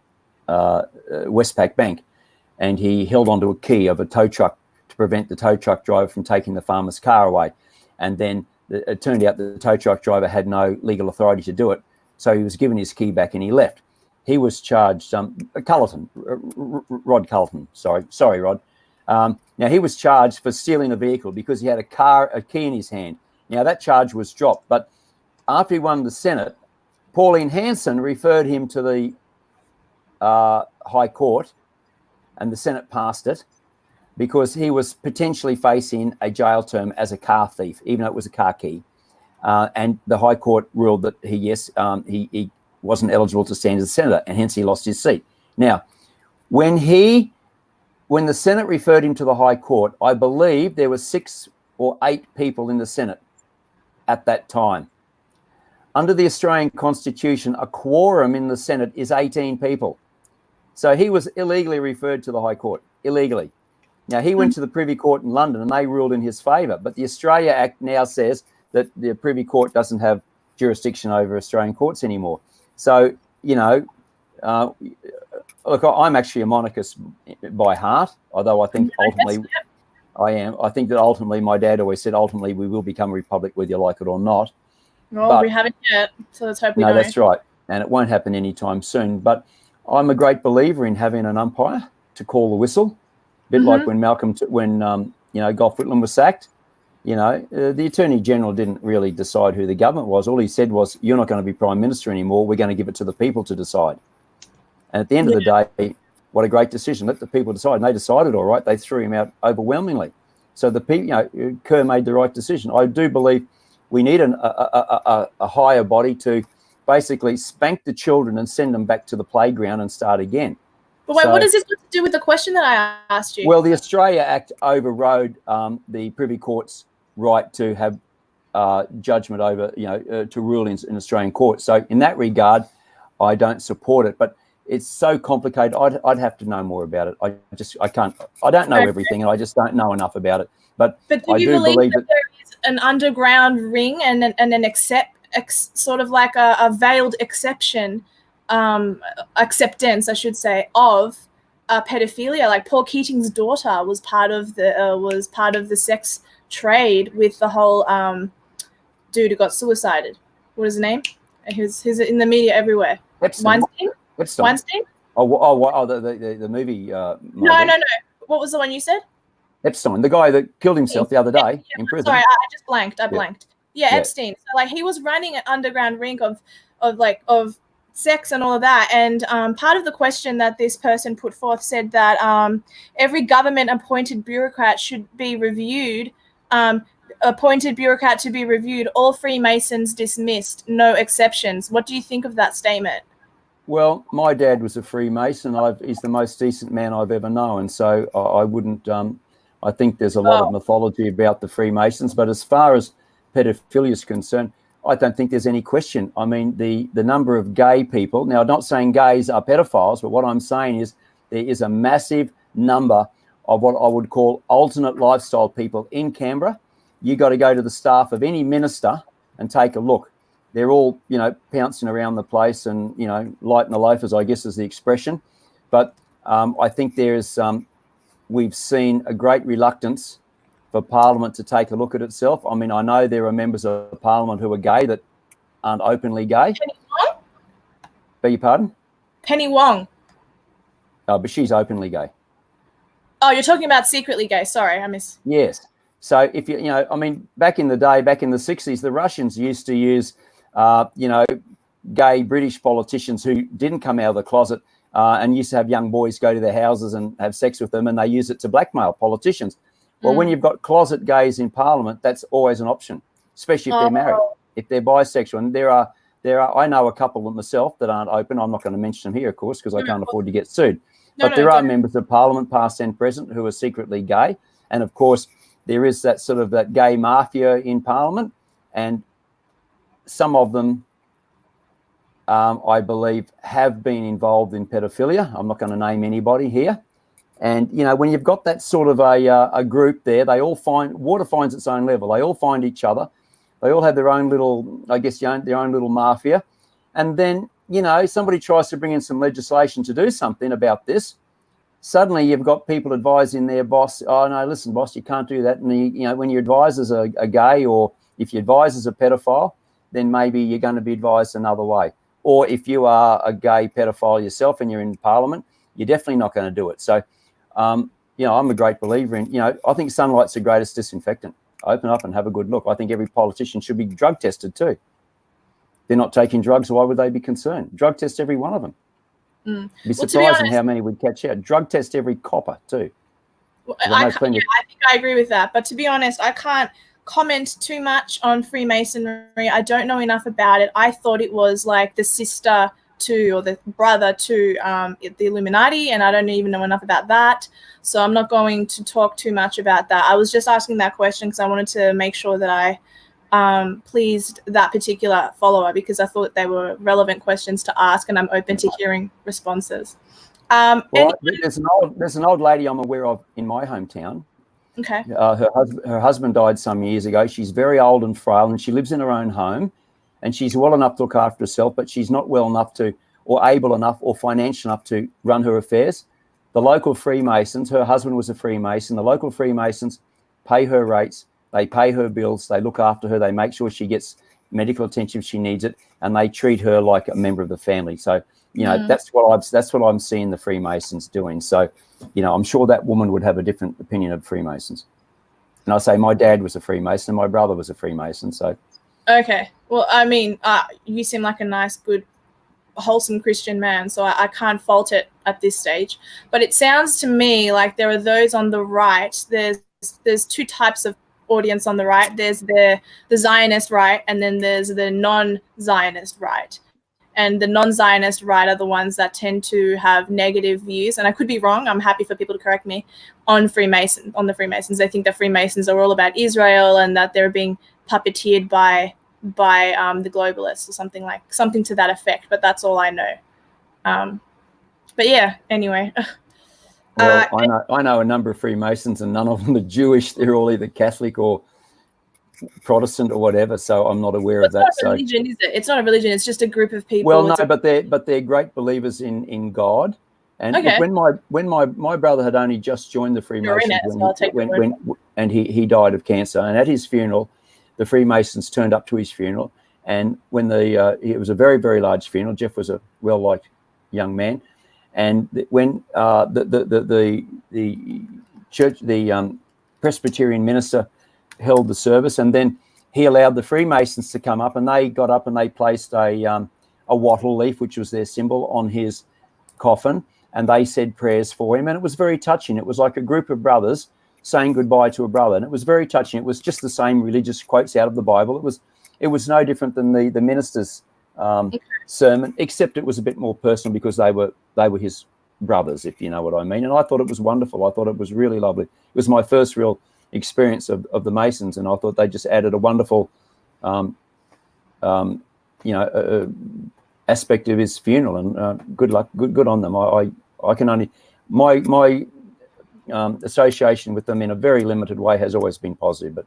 Westpac Bank. And he held onto a key of a tow truck to prevent the tow truck driver from taking the farmer's car away. And then it turned out that the tow truck driver had no legal authority to do it. So he was given his key back and he left. He was charged, Rod Culleton, sorry, Rod. Now, he was charged for stealing a vehicle because he had a key in his hand. Now, that charge was dropped. But after he won the Senate, Pauline Hanson referred him to the High Court, and the Senate passed it because he was potentially facing a jail term as a car thief, even though it was a car key. And the High Court ruled that he wasn't eligible to stand as a senator, and hence he lost his seat. Now, when the Senate referred him to the High Court, I believe there were 6 or 8 people in the Senate at that time. Under the Australian Constitution, a quorum in the Senate is 18 people. So he was illegally referred to the High Court, illegally. Now, he went to the Privy Court in London and they ruled in his favour. But the Australia Act now says that the Privy Court doesn't have jurisdiction over Australian courts anymore. So, look, I'm actually a monarchist by heart, although I think ultimately I am. I think that ultimately, my dad always said, ultimately we will become a republic whether you like it or not. Well, we haven't yet, so let's hope we don't. No, that's right. And it won't happen anytime soon. But I'm a great believer in having an umpire to call the whistle, a bit like when Gough Whitlam was sacked. The Attorney General didn't really decide who the government was. All he said was, you're not going to be Prime Minister anymore. We're going to give it to the people to decide. And at the end of the day, what a great decision. Let the people decide. And they decided all right. They threw him out overwhelmingly. So the people, Kerr made the right decision. I do believe we need a higher body to basically spank the children and send them back to the playground and start again. But wait, what does this have to do with the question that I asked you? Well, the Australia Act overrode the Privy Court's right to have judgment over, to rule in Australian courts. So in that regard, I don't support it. But it's so complicated. I'd have to know more about it. I can't. I don't know everything, and I just don't know enough about it. But do you believe that there is an underground ring and an sort of like a veiled acceptance, I should say, of pedophilia? Like Paul Keating's daughter was part of the sex trade with the whole dude who got suicided. What is his name? He's in the media everywhere. Weinstein. Oh, the movie. No. What was the one you said? Epstein, the guy that killed himself the other day in prison. Sorry, I just blanked. I blanked. Yeah, Epstein. So like he was running an underground ring of sex and all of that. And part of the question that this person put forth said that every government-appointed bureaucrat should be reviewed, appointed bureaucrat to be reviewed, all Freemasons dismissed, no exceptions. What do you think of that statement? Well, my dad was a Freemason. He's the most decent man I've ever known. So I wouldn't, I think there's a lot of mythology about the Freemasons. But as far as pedophilia is concerned, I don't think there's any question. I mean, the number of gay people, now I'm not saying gays are pedophiles, but what I'm saying is there is a massive number of what I would call alternate lifestyle people in Canberra. You got to go to the staff of any minister and take a look. They're all, you know, pouncing around the place and, you know, lighting the loafers, I guess is the expression. But I think there's, we've seen a great reluctance for Parliament to take a look at itself. I mean, I know there are members of Parliament who are gay that aren't openly gay. Penny Wong? Beg your pardon? Penny Wong. Oh, but she's openly gay. Oh, you're talking about secretly gay. Sorry, I miss. Yes. So if you know, I mean, back in the day, back in the 60s, the Russians used to use, you know, gay British politicians who didn't come out of the closet and used to have young boys go to their houses and have sex with them, and they use it to blackmail politicians. Well, when you've got closet gays in Parliament, that's always an option, especially if they're married, if they're bisexual. And there are, I know a couple of myself that aren't open. I'm not going to mention them here, of course, because I can't afford to get sued. But there are members of Parliament, past and present, who are secretly gay. And of course, there is that sort of that gay mafia in Parliament. And some of them, I believe, have been involved in pedophilia. I'm not going to name anybody here. And, you know, when you've got that sort of a group there, they all find, water finds its own level. They all find each other. They all have their own little, I guess, their own little mafia. And then, you know, somebody tries to bring in some legislation to do something about this. Suddenly you've got people advising their boss, oh, no, listen, boss, you can't do that. And, you know, when your advisors are gay, or if your advisor's a pedophile, then maybe you're going to be advised another way. Or if you are a gay pedophile yourself and you're in Parliament, you're definitely not going to do it. So, you know, I'm a great believer in, you know, I think sunlight's the greatest disinfectant. Open up and have a good look. I think every politician should be drug tested too. They're not taking drugs, why would they be concerned? Drug test every one of them. Be surprising how many would catch out. Drug test every copper too. Well, I think I agree with that. But to be honest, I can't comment too much on Freemasonry. I don't know enough about it. I thought it was like the sister to, or the brother to the Illuminati, and I don't even know enough about that. So I'm not going to talk too much about that. I was just asking that question because I wanted to make sure that I pleased that particular follower, because I thought they were relevant questions to ask, and I'm open to hearing responses. Well, there's an old lady I'm aware of in my hometown. Okay. Her husband died some years ago. She's very old and frail, and she lives in her own home, and she's well enough to look after herself, but she's not well enough to, or able enough, or financial enough to run her affairs. The local Freemasons, her husband was a Freemason, the local Freemasons pay her rates, they pay her bills, they look after her, they make sure she gets medical attention if she needs it, and they treat her like a member of the family. So, you know, that's what I'm seeing the Freemasons doing. So, you know, I'm sure that woman would have a different opinion of Freemasons. And I say my dad was a Freemason, my brother was a Freemason. So, okay. Well, I mean, you seem like a nice, good, wholesome Christian man, so I can't fault it at this stage. But it sounds to me like there are those on the right. There's two types of audience on the right. There's the Zionist right, and then there's the non-Zionist right. And the non-Zionist right are the ones that tend to have negative views, and I could be wrong. I'm happy for people to correct me on the Freemasons. They think the Freemasons are all about Israel and that they're being puppeteered by the globalists or something to that effect. But that's all I know. But yeah, anyway. Well, I know a number of Freemasons, and none of them are Jewish. They're all either Catholic or Protestant or whatever. So I'm not aware of that. It's not a religion, is it? It's not a religion. It's just a group of people. Well, no, but they're great believers in God. And okay. when my brother had only just joined the Freemasons, and he died of cancer, and at his funeral, the Freemasons turned up to his funeral, and when it was a very, very large funeral. Jeff was a well-liked young man. And when the church, the Presbyterian minister held the service, and then he allowed the Freemasons to come up, and they got up and they placed a a wattle leaf, which was their symbol, on his coffin, and they said prayers for him, and it was very touching. It was like a group of brothers saying goodbye to a brother, and it was very touching. It was just the same religious quotes out of the Bible. It was no different than the minister's sermon, except it was a bit more personal because they were his brothers, if you know what I mean. And I thought it was wonderful. I thought it was really lovely. It was my first real experience of the Masons, and I thought they just added a wonderful aspect of his funeral, and good luck, good on them. I can only, my association with them in a very limited way has always been positive, but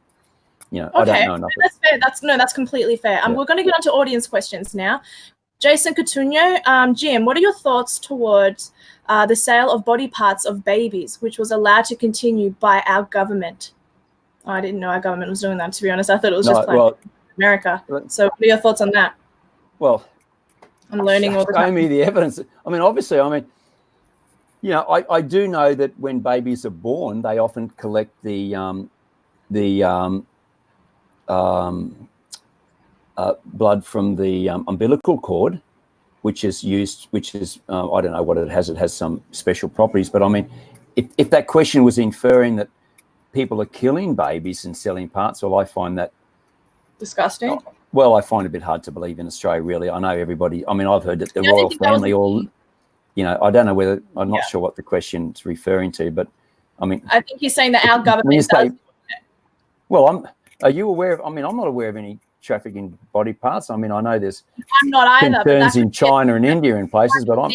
okay. I don't know enough. That's fair. That's completely fair. Yeah. We're going to get on to audience questions now. Jason Coutinho, Jim, what are your thoughts towards the sale of body parts of babies, which was allowed to continue by our government? I didn't know our government was doing that, to be honest. I thought it was just America. So what are your thoughts on that? Well, I'm learning all the time. Show me the evidence. I mean, obviously, I do know that when babies are born, they often collect the blood from the umbilical cord, which is used, I don't know what it has some special properties, but I mean, if that question was inferring that people are killing babies and selling parts, well, I find that disgusting. Well, I find it a bit hard to believe in Australia, really. I know everybody, I mean, I've heard that the royal family all, I don't know whether, I'm not sure what the question's referring to, but I mean, I think he's saying that our government does. Well, are you aware of, I'm not aware of any trafficking in body parts. I mean, I know there's I'm not either, concerns in China and India and places, but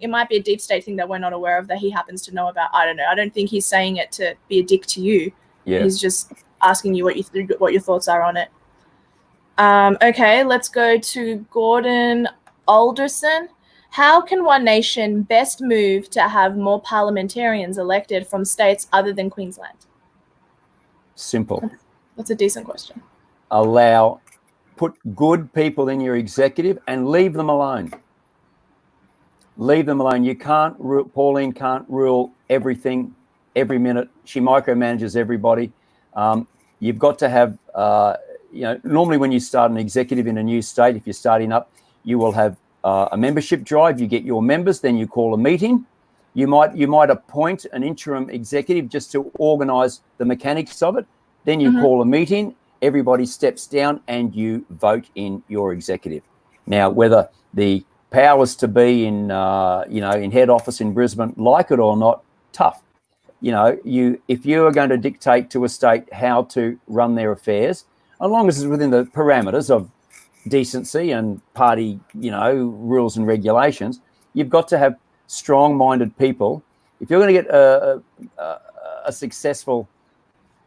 it might be a deep state thing that we're not aware of that he happens to know about. I don't know. I don't think he's saying it to be a dick to you. Yeah. He's just asking you what your thoughts are on it. Okay, let's go to Gordon Alderson. How can One Nation best move to have more parliamentarians elected from states other than Queensland? Simple. That's a decent question. Put good people in your executive and leave them alone. Leave them alone. You can't Pauline can't rule everything every minute. She micromanages everybody. You've got to have, normally when you start an executive in a new state, if you're starting up, you will have a membership drive. You get your members, then you call a meeting. You might appoint an interim executive just to organise the mechanics of it. Then you call a meeting. Everybody steps down and you vote in your executive. Now, whether the powers to be in head office in Brisbane like it or not, tough. If you are going to dictate to a state how to run their affairs, as long as it's within the parameters of decency and party, rules and regulations, you've got to have strong-minded people. If you're going to get a successful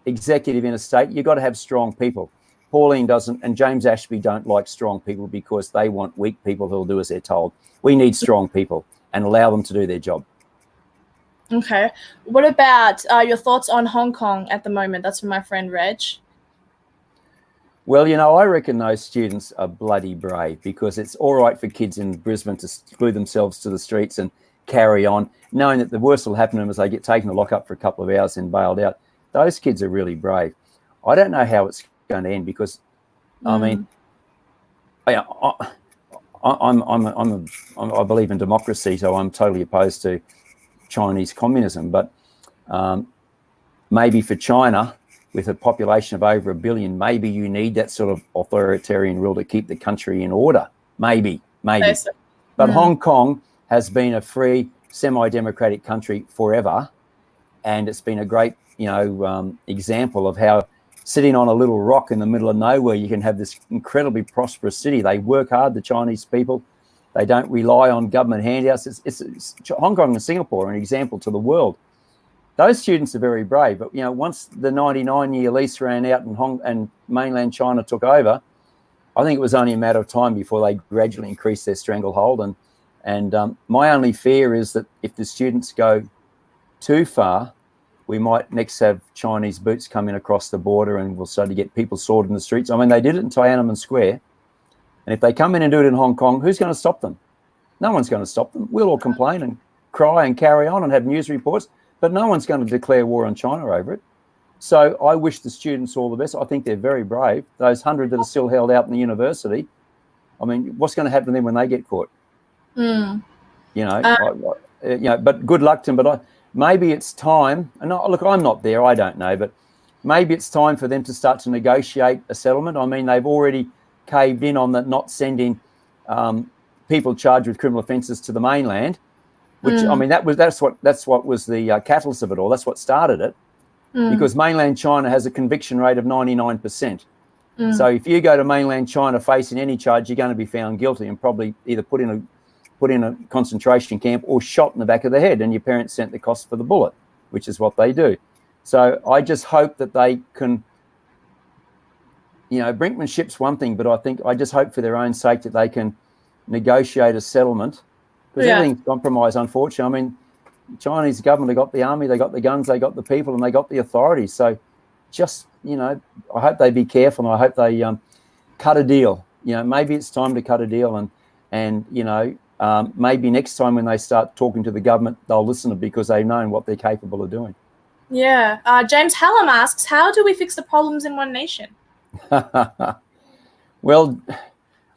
executive in a state, you've got to have strong people. Pauline doesn't, and James Ashby don't like strong people because they want weak people who'll do as they're told. We need strong people and allow them to do their job. Okay. What about your thoughts on Hong Kong at the moment? That's from my friend Reg. Well, I reckon those students are bloody brave, because it's all right for kids in Brisbane to glue themselves to the streets and carry on, knowing that the worst will happen to them is they get taken to lock up for a couple of hours and bailed out. Those kids are really brave. I don't know how it's going to end, because, I mean, I believe in democracy, so I'm totally opposed to Chinese communism. But maybe for China, with a population of over 1 billion, maybe you need that sort of authoritarian rule to keep the country in order. Maybe. But Hong Kong has been a free, semi-democratic country forever, and it's been a great, example of how sitting on a little rock in the middle of nowhere, you can have this incredibly prosperous city. They work hard, the Chinese people. They don't rely on government handouts. It's Hong Kong and Singapore are an example to the world. Those students are very brave, but once the 99-year lease ran out and mainland China took over, I think it was only a matter of time before they gradually increased their stranglehold. And my only fear is that if the students go too far, we might next have Chinese boots come in across the border, and we'll start to get people sworded in the streets. I mean, they did it in Tiananmen Square, and if they come in and do it in Hong Kong, who's going to stop them? No one's going to stop them. We'll all complain and cry and carry on and have news reports, but no one's going to declare war on China over it. So I wish the students all the best. I think they're very brave. Those 100 that are still held out in the university, I mean, what's going to happen to them when they get caught? Mm. You know, but good luck to them. But maybe it's time. And look, I'm not there. I don't know. But maybe it's time for them to start to negotiate a settlement. I mean, they've already caved in on that, not sending people charged with criminal offences to the mainland. Which I mean, that's what was the catalyst of it all. That's what started it. Because mainland China has a conviction rate of 99%. So if you go to mainland China facing any charge, you're going to be found guilty and probably either put in a concentration camp or shot in the back of the head, and your parents sent the cost for the bullet, which is what they do. So I just hope that they can, you know, brinkmanship's one thing, but I just hope for their own sake that they can negotiate a settlement, because everything's compromised, unfortunately. I mean, the Chinese government, they got the army, they got the guns, they got the people, and they got the authorities. So just, you know, I hope they be careful, and I hope they cut a deal. You know, maybe it's time to cut a deal, and you know, maybe next time when they start talking to the government, they'll listen to, because they've known what they're capable of doing. Yeah. James Hallam asks, how do we fix the problems in One Nation? Well,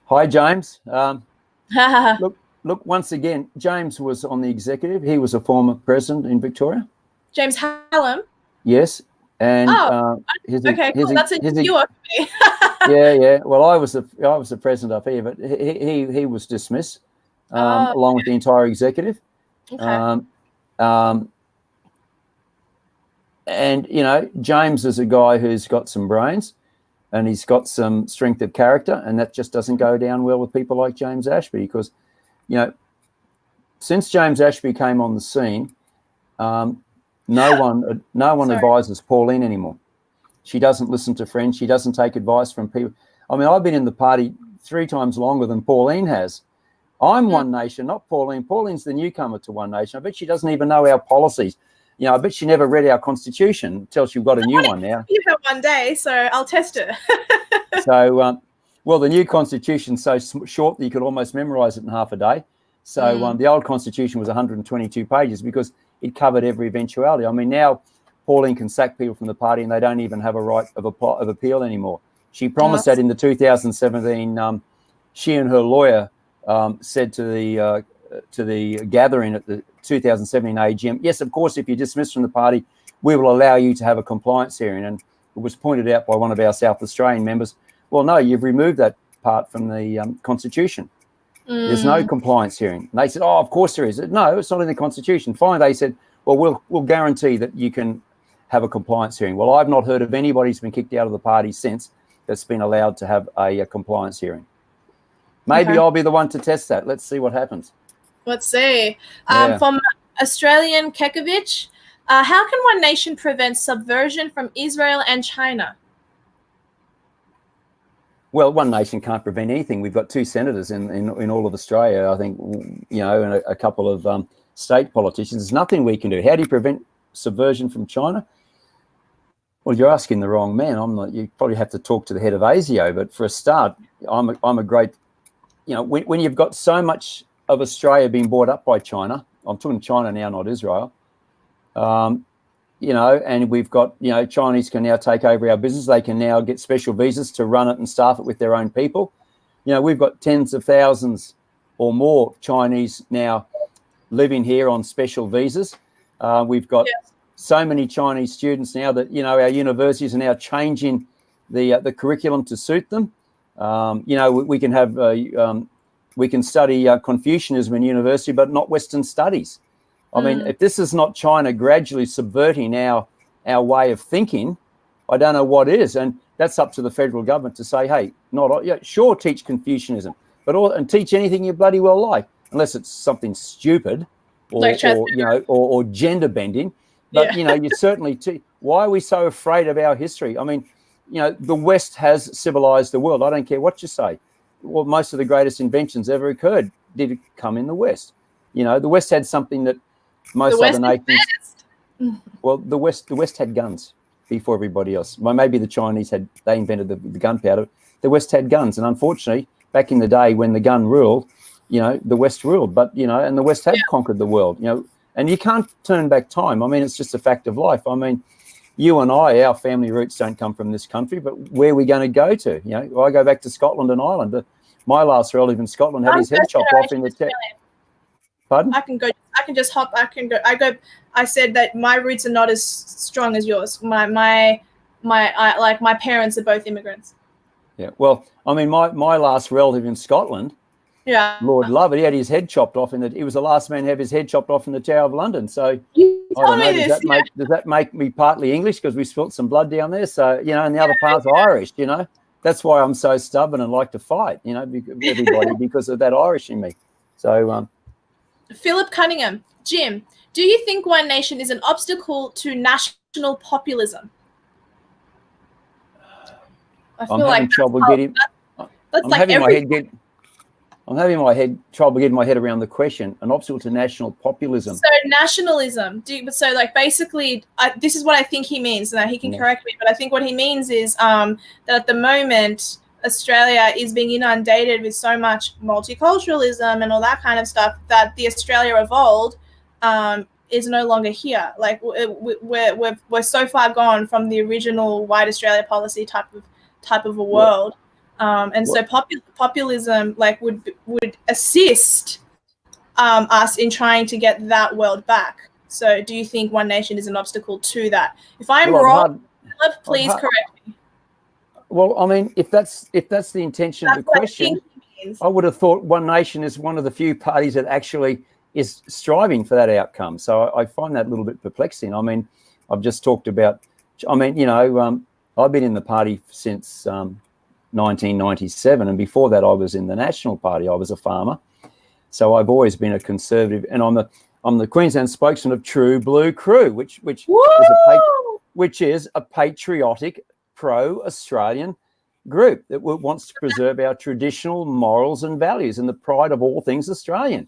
hi, James. Look, once again, James was on the executive. He was a former president in Victoria. James Hallam? Yes. And okay, cool. That's a new one for me. yeah. Well, I was the president up here, but he was dismissed along with the entire executive. Okay. And you know, James is a guy who's got some brains, and he's got some strength of character, and that just doesn't go down well with people like James Ashby, because, you know, since James Ashby came on the scene, no one advises Pauline anymore. She doesn't listen to friends. She doesn't take advice from people. I mean, I've been in the party 3 times longer than Pauline has. I'm One Nation, not Pauline. Pauline's the newcomer to One Nation. I bet she doesn't even know our policies. You know, I bet she never read our constitution until she's got a new one now. You have one day, so I'll test it. So, well, the new constitution's so short that you could almost memorise it in half a day. So the old constitution was 122 pages because it covered every eventuality. I mean, now Pauline can sack people from the party and they don't even have a right of appeal anymore. She promised that in the 2017. She and her lawyer said to the gathering at the 2017 AGM, yes, of course, if you're dismissed from the party, we will allow you to have a compliance hearing. And it was pointed out by one of our South Australian members, well, no, you've removed that part from the Constitution. There's no compliance hearing. And they said, oh, of course there is. No, it's not in the Constitution. Finally, they said, well, we'll guarantee that you can have a compliance hearing. Well, I've not heard of anybody who's been kicked out of the party since that's been allowed to have a compliance hearing. Maybe I'll be the one to test that. Let's see what happens. Let's see. From Australian Kekovich, how can One Nation prevent subversion from Israel and China? Well, One Nation can't prevent anything. We've got 2 senators in all of Australia, I think, you know, and a couple of state politicians. There's nothing we can do. How do you prevent subversion from China? Well, you're asking the wrong man. I'm not. You probably have to talk to the head of ASIO. But for a start, I'm a great, you know, when you've got so much of Australia being bought up by China, I'm talking China now, not Israel, you know, and we've got, you know, Chinese can now take over our business. They can now get special visas to run it and staff it with their own people. You know, we've got tens of thousands or more Chinese now living here on special visas. We've got so many Chinese students now that, you know, our universities are now changing the curriculum to suit them. You know, we can have we can study Confucianism in university, but not Western studies. I mean, if this is not China gradually subverting our way of thinking, I don't know what is. And that's up to the federal government to say, hey, sure, teach Confucianism, and teach anything you bloody well like, unless it's something stupid or gender bending. But, you know, you certainly why are we so afraid of our history? I mean, you know, the West has civilized the world. I don't care what you say. Well, most of the greatest inventions ever occurred did come in the West. You know, the West had something that most other nations. Well, the West had guns before everybody else. Well, maybe the Chinese they invented the gunpowder. The West had guns, and unfortunately, back in the day when the gun ruled, you know, the West ruled. But you know, and the West had conquered the world. You know, and you can't turn back time. I mean, it's just a fact of life. I mean, you and our family roots don't come from this country, but where are we going to go to? You know, I go back to Scotland and Ireland. my last relative in Scotland had his head chopped off in the. Pardon? I can just hop. I said that my roots are not as strong as yours. My parents are both immigrants. Yeah. Well, I mean, my last relative in Scotland. Yeah. Lord love it. He had his head chopped off he was the last man to have his head chopped off in the Tower of London. So I don't know. Does that make me partly English because we spilt some blood down there? So and the other part's Irish. That's why I'm so stubborn and like to fight. Everybody because of that Irish in me. So. Philip Cunningham, Jim, do you think One Nation is an obstacle to national populism? I'm having trouble getting. I'm having trouble getting my head around the question. An obstacle to national populism. So nationalism. Basically, this is what I think he means. Now he can correct me, but I think what he means is that at the moment Australia is being inundated with so much multiculturalism and all that kind of stuff that the Australia of old is no longer here. Like we're so far gone from the original white Australia policy type of a world. So populism would assist us in trying to get that world back. So do you think One Nation is an obstacle to that? If I'm wrong, please correct me. Well, I mean, if that's the intention of the question, I would have thought One Nation is one of the few parties that actually is striving for that outcome. So I find that a little bit perplexing. I mean, I've just talked about, I've been in the party since 1997, and before that I was in the National Party. I was a farmer, so I've always been a conservative, and I'm the Queensland spokesman of True Blue Crew, which is a patriotic pro-Australian group that wants to preserve our traditional morals and values and the pride of all things Australian,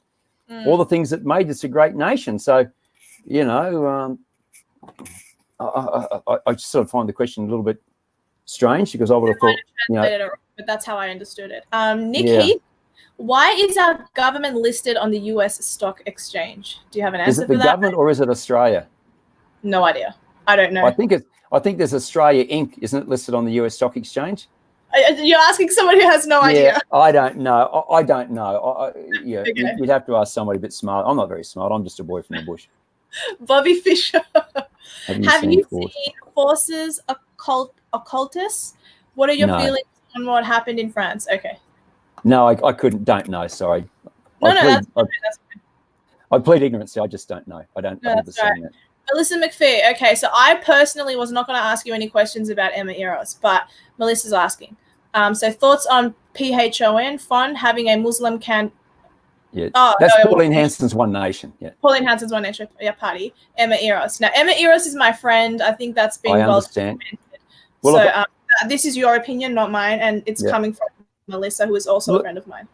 all the things that made this a great nation. So, I just sort of find the question a little bit strange because I would have thought, but that's how I understood it. Nick Heath, why is our government listed on the US stock exchange? Do you have an answer for that? Is it the government or is it Australia? No idea. I don't know. I think there's Australia Inc., isn't it, listed on the US stock exchange? You're asking someone who has no idea. I don't know. I don't know. Okay. You'd have to ask somebody a bit smart. I'm not very smart. I'm just a boy from the bush. Bobby Fisher. Have you seen Forces Occultus? What are your feelings on what happened in France? Okay. No, I couldn't. Don't know. Sorry. That's fine. I plead ignorance. I just don't know. I don't understand that. Melissa McPhee. Okay, so I personally was not going to ask you any questions about Emma Eros, but Melissa's asking. So thoughts on PHON having a Muslim Yeah, that's Pauline Hanson's One Nation. Yeah, Pauline Hanson's One Nation party. Emma Eros. Now, Emma Eros is my friend. I think that's been well documented. Well, so this is your opinion, not mine, and it's coming from Melissa, who is also a friend of mine.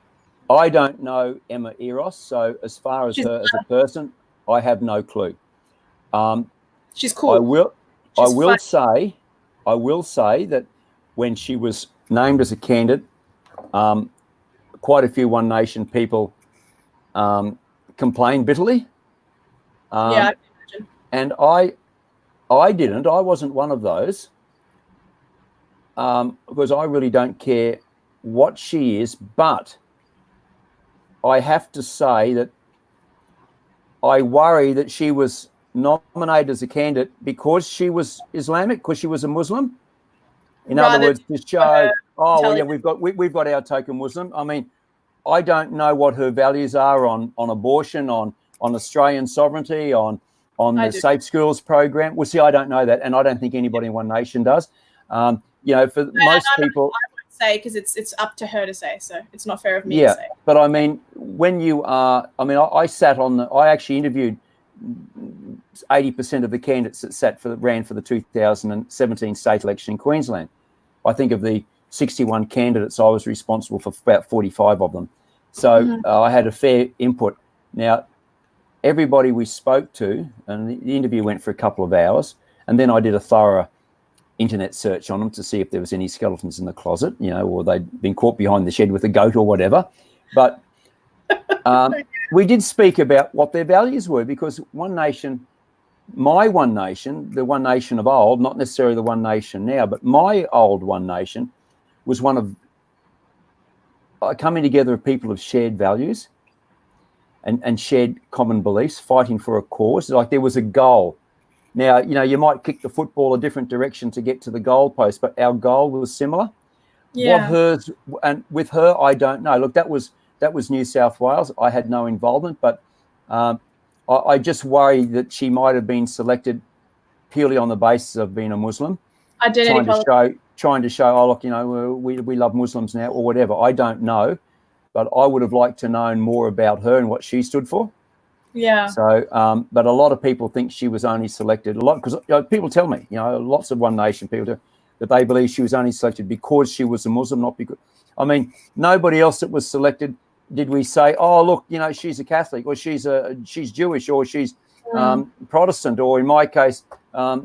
I don't know Emma Eros, so as far as her as a person, I have no clue. She's cool. I will say that when she was named as a candidate, quite a few One Nation people complained bitterly. I can imagine. And I didn't. I wasn't one of those because I really don't care what she is. But I have to say that I worry that she was nominated as a candidate because she was Islamic, because she was a Muslim. In other words, to show, we've got our token Muslim. I mean, I don't know what her values are on abortion, on Australian sovereignty, on the Safe Schools program. Well, see, I don't know that, and I don't think anybody in One Nation does. For most people, I won't say because it's up to her to say. So it's not fair of me to say. But I mean, when you are, I sat on I actually interviewed 80% of the candidates that ran for the 2017 state election in Queensland. I think of the 61 candidates, I was responsible for about 45 of them. So I had a fair input. Now, everybody we spoke to, and the interview went for a couple of hours, and then I did a thorough internet search on them to see if there was any skeletons in the closet, or they'd been caught behind the shed with a goat or whatever. But we did speak about what their values were, because One Nation, my One Nation, the One Nation of old, not necessarily the One Nation now, but my old One Nation was one of, a coming together of people of shared values and shared common beliefs, fighting for a cause. Like there was a goal. Now, you might kick the football a different direction to get to the goalpost, but our goal was similar. Yeah. What hers, and with her, I don't know. Look, that was New South Wales. I had no involvement, but I just worry that she might have been selected purely on the basis of being a Muslim, Identity trying to show, oh look, we love Muslims now or whatever. I don't know, but I would have liked to know more about her and what she stood for. Yeah. So, but a lot of people think she was only selected because people tell me, lots of One Nation people that they believe she was only selected because she was a Muslim, not because. I mean, nobody else that was selected did we say, oh look, she's a Catholic or she's Jewish or she's Protestant or in my case,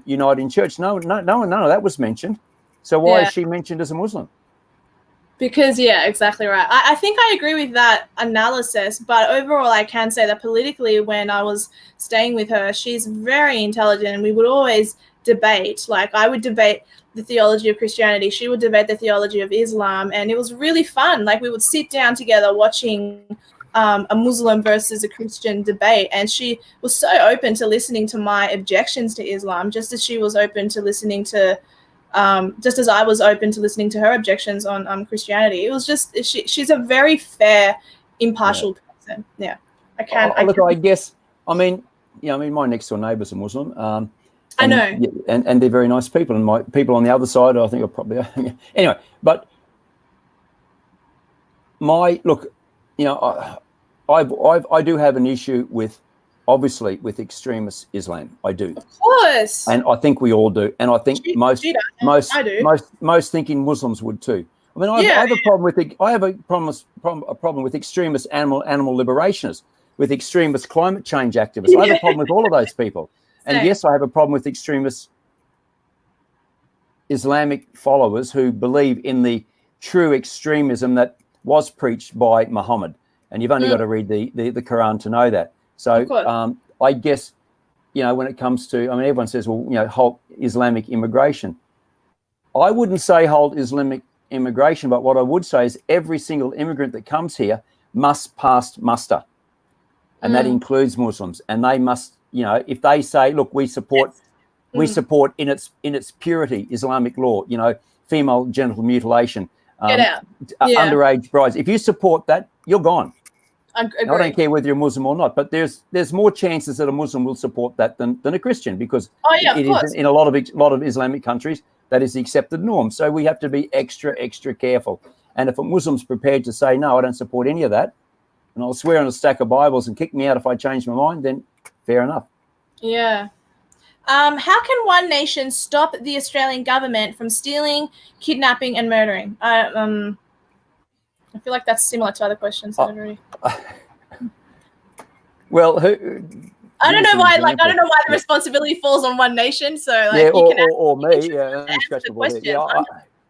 Uniting Church. No, none of that was mentioned. So why is she mentioned as a Muslim? Because, yeah, exactly right. I think I agree with that analysis, but overall I can say that politically when I was staying with her, she's very intelligent and we would always debate. Like I would debate the theology of Christianity. She would debate the theology of Islam, and it was really fun. Like we would sit down together watching a Muslim versus a Christian debate, and she was so open to listening to my objections to Islam, just as she was open to listening to just as I was open to listening to her objections on Christianity. It was just she's a very fair, impartial person. Yeah, I guess. I mean, my next door neighbour's a Muslim. I know, and they're very nice people, and my people on the other side, I think, are probably anyway. But I do have an issue with. Obviously, with extremist Islam, I do. Of course. And I think we all do. And I think most thinking Muslims would too. I mean, I have a problem with extremist animal liberationists, with extremist climate change activists. I have a problem with all of those people. And yes, I have a problem with extremist Islamic followers who believe in the true extremism that was preached by Muhammad. And you've only got to read the Quran to know that. So I guess, when it comes to, everyone says, well, halt Islamic immigration. I wouldn't say halt Islamic immigration, but what I would say is every single immigrant that comes here must pass muster. And that includes Muslims. And they must, if they say, look, we support in its purity Islamic law, female genital mutilation, underage brides. If you support that, you're gone. I don't care whether you're Muslim or not, but there's more chances that a Muslim will support that than a Christian, because it is in a lot of Islamic countries that is the accepted norm. So we have to be extra careful. And if a Muslim's prepared to say, no, I don't support any of that, and I'll swear on a stack of Bibles and kick me out if I change my mind, then fair enough. Yeah. How can One Nation stop the Australian government from stealing, kidnapping, and murdering? I feel like that's similar to other questions. Well, I don't know why. I don't know why the responsibility falls on One Nation. So, or me.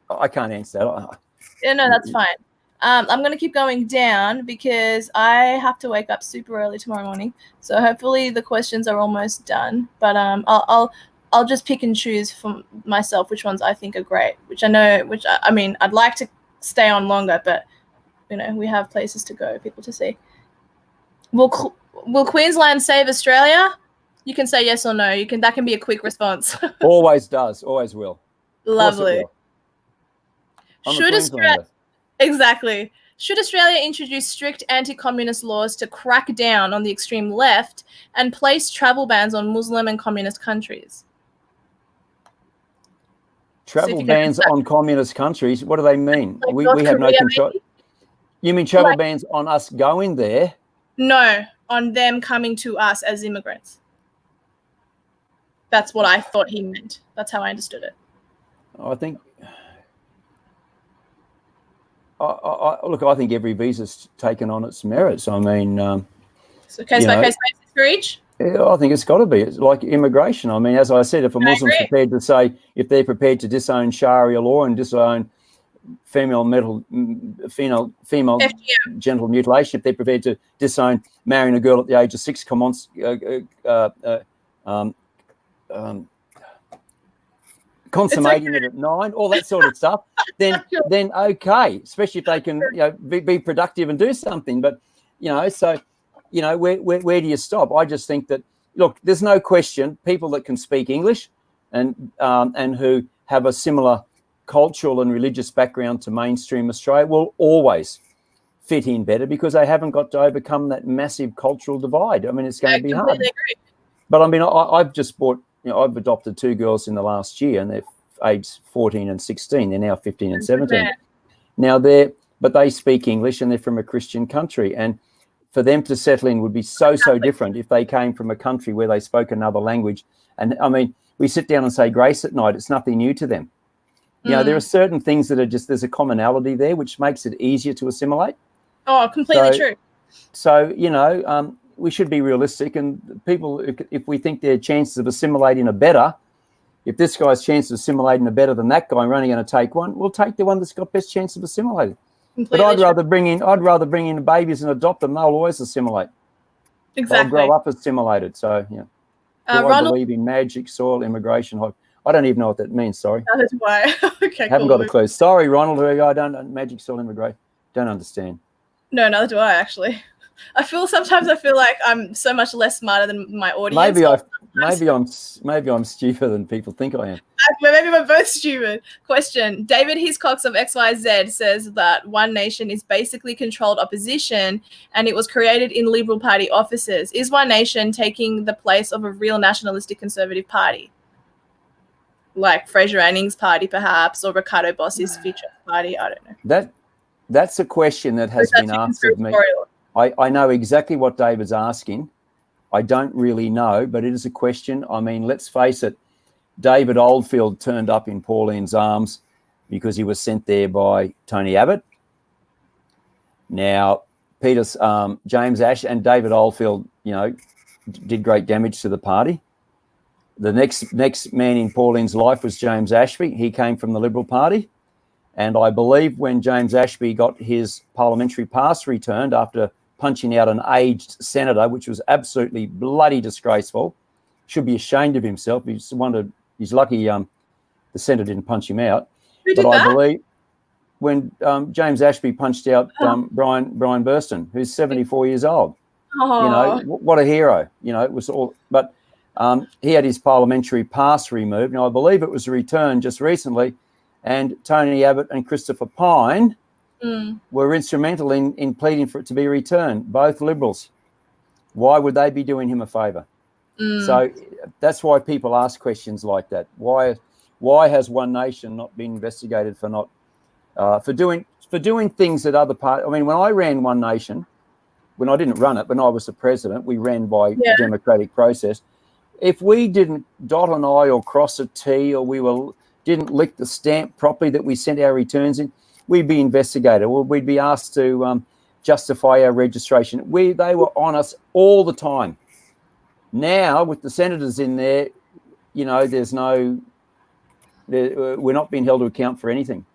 I can't answer that. No, that's fine. I'm going to keep going down because I have to wake up super early tomorrow morning. So hopefully the questions are almost done. But I'll just pick and choose for myself which ones I think are great. I'd like to stay on longer, but we have places to go, people to see. Will Queensland save Australia? You can say yes or no. That can be a quick response. Always does. Always will. Lovely. Should Australia introduce strict anti-communist laws to crack down on the extreme left and place travel bans on Muslim and communist countries? Travel bans on communist countries? What do they mean? We have no control. Maybe? You mean travel bans on us going there? No, on them coming to us as immigrants. That's what I thought he meant. That's how I understood it. I think... I think every visa's taken on its merits. So case by case basis for each? Yeah, I think it's got to be. It's like immigration. As I said, if a Muslim's prepared to say, if they're prepared to disown Sharia law and disown female genital mutilation, if they're prepared to disown marrying a girl at the age of 6, consummating it at 9, all that sort of stuff. then okay, especially if they can, be productive and do something. But, so, where do you stop? I just think that, look, there's no question people that can speak English and who have a similar cultural and religious background to mainstream Australia will always fit in better because they haven't got to overcome that massive cultural divide. I mean, it's going to be hard. Agree. But I mean, I've just bought, I've adopted 2 girls in the last year and they're aged 14 and 16. They're now 15 and 17. Now but they speak English and they're from a Christian country. And for them to settle in would be so different if they came from a country where they spoke another language. And I mean, we sit down and say grace at night. It's nothing new to them. There are certain things that are there's a commonality there, which makes it easier to assimilate. Oh, completely true. So, we should be realistic, and people, if we think their chances of assimilating are better, if this guy's chances of assimilating are better than that guy and we're only going to take one, we'll take the one that's got best chance of assimilating. But I'd rather bring in the babies and adopt them. They'll always assimilate. Exactly. They'll grow up assimilated. So, I believe in magic soil immigration. I don't even know what that means. Sorry. That's why. Okay. Haven't got a clue. Sorry, Ronald. I don't magic soil immigration. Don't understand. No, neither do I actually. Sometimes I feel like I'm so much less smarter than my audience. Maybe I'm stupider than people think I am. Maybe we're both stupid. Question: David Hiscox of XYZ says that One Nation is basically controlled opposition, and it was created in Liberal Party offices. Is One Nation taking the place of a real nationalistic Conservative party, like Fraser Anning's party, perhaps, or Ricardo Bossi's future party? I don't know. That's a question that has been asked of me. I know exactly what David's asking. I don't really know, but it is a question. I mean, let's face it, David Oldfield turned up in Pauline's arms because he was sent there by Tony Abbott. Now, James Ash and David Oldfield, did great damage to the party. The next man in Pauline's life was James Ashby. He came from the Liberal Party. And I believe when James Ashby got his parliamentary pass returned after punching out an aged senator, which was absolutely bloody disgraceful, should be ashamed of himself. He's lucky the senator didn't punch him out. I believe when James Ashby punched out Brian Burston, who's 74 years old. Oh. What a hero. It was all. But he had his parliamentary pass removed. Now, I believe it was returned just recently. And Tony Abbott and Christopher Pyne were instrumental in pleading for it to be returned, both Liberals. Why would they be doing him a favour? So that's why people ask questions like that. Why has One Nation not been investigated for doing things that other parties? I mean, when I ran One Nation, when I didn't run it, when I was the president, we ran by democratic process. If we didn't dot an I or cross a T, or didn't lick the stamp properly that we sent our returns in, we'd be investigated, or we'd be asked to justify our registration. They were on us all the time. Now, with the senators in there, we're not being held to account for anything.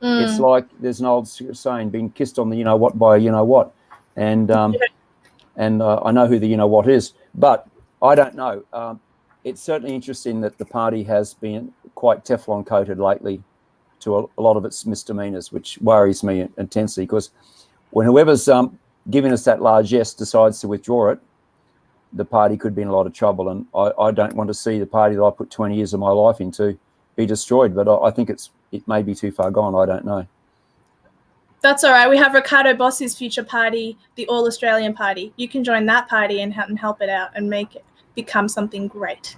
It's like there's an old saying, being kissed on the you-know-what by a you-know-what. And I know who the you-know-what is, but I don't know. It's certainly interesting that the party has been quite Teflon coated lately to a lot of its misdemeanors, which worries me intensely, because when whoever's giving us that largesse decides to withdraw it, the party could be in a lot of trouble. And I don't want to see the party that I put 20 years of my life into be destroyed, but I think it may be too far gone. I don't know. That's all right. We have Ricardo Bossi's future party, the All Australian Party. You can join that party and help it out and make it become something great.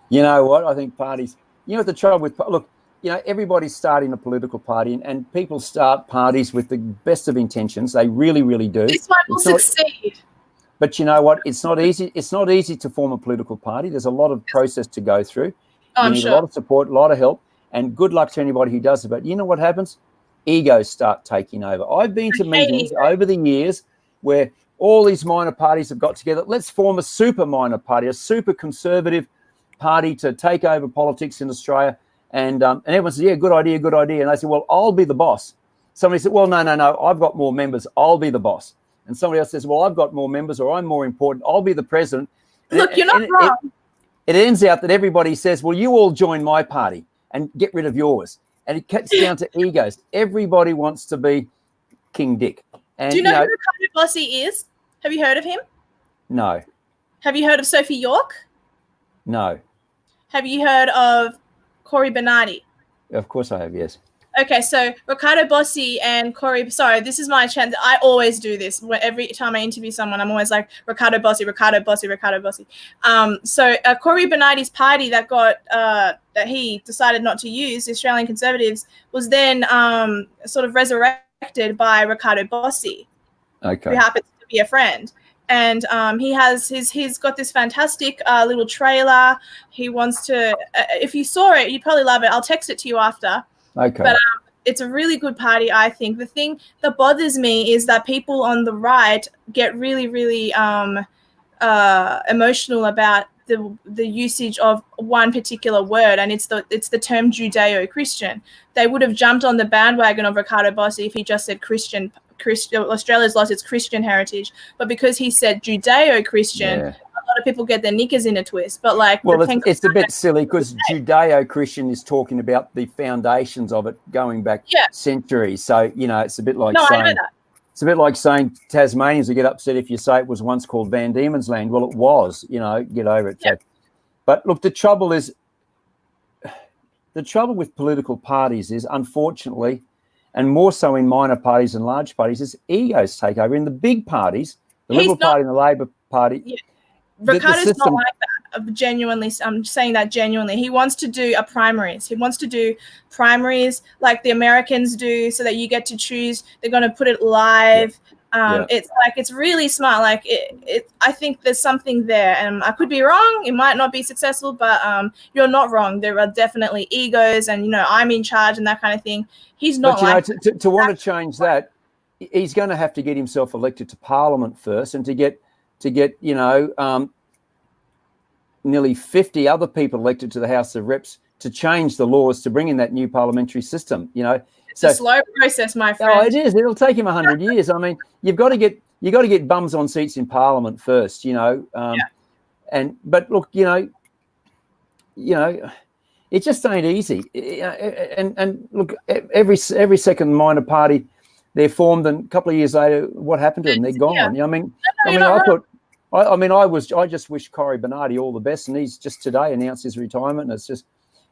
You know what? I think parties, the trouble with, look, everybody's starting a political party, and people start parties with the best of intentions. They really, really do. This one will succeed. But you know what? It's not easy. It's not easy to form a political party. There's a lot of process to go through. You need a lot of support, a lot of help, and good luck to anybody who does it. But you know what happens? Egos start taking over. I've been to meetings over the years where all these minor parties have got together. Let's form a super minor party, a super conservative party to take over politics in Australia. And everyone says, yeah, good idea. And they say, well, I'll be the boss. Somebody said, well, no, I've got more members. I'll be the boss. And somebody else says, well, I've got more members, or I'm more important. I'll be the president. Look, you're not wrong. It ends out that everybody says, well, you all join my party and get rid of yours. And it gets down to egos. Everybody wants to be King Dick. And, do you know who Ricardo Bossi is? Have you heard of him? No. Have you heard of Sophie York? No. Have you heard of Cory Bernardi? Of course I have, yes. Okay, so Ricardo Bossi and Cory, sorry, this is my chance. I always do this. Every time I interview someone, I'm always like, Ricardo Bossi, Ricardo Bossi, Ricardo Bossi. So Cory Bernardi's party that got, that he decided not to use, the Australian Conservatives, was then sort of resurrected by Ricardo Bossi, who happens to be a friend. And he's got this fantastic little trailer. He wants to, if you saw it, you'd probably love it. I'll text it to you after. Okay. But it's a really good party, I think. The thing that bothers me is that people on the right get really, really emotional about the usage of one particular word, and it's the term Judeo-Christian. They would have jumped on the bandwagon of Ricardo Bossi if he just said Christian. Australia's lost its Christian heritage, but because he said Judeo-Christian, a lot of people get their knickers in a twist. But like, well, it's a bit silly because Judeo-Christian is talking about the foundations of it going back centuries. So it's a bit like saying it's a bit like saying Tasmanians will get upset if you say it was once called Van Diemen's Land. Well, it was. Get over it. So, but look, the trouble with political parties is, unfortunately, and more so in minor parties and large parties, is egos take over. In the big parties, the Liberal Party and the Labor Party. Yeah. Ricardo's not like that. Genuinely, I'm saying that genuinely. He wants to do primaries. He wants to do primaries like the Americans do, so that you get to choose. They're going to put it live. It's like, it's really smart. Like I think there's something there, and I could be wrong. It might not be successful, but you're not wrong. There are definitely egos, and I'm in charge and that kind of thing. He's not. But to want to change that, he's going to have to get himself elected to Parliament first, and to get nearly 50 other people elected to the House of Reps to change the laws to bring in that new parliamentary system. It's a slow process, my friend. Oh, it is. It'll take him 100 years. I mean, you've got to get bums on seats in Parliament first. But look, it just ain't easy. And look, every second minor party they're formed, and a couple of years later, what happened to them? They're gone. I just wish Cory Bernardi all the best, and he's just today announced his retirement, and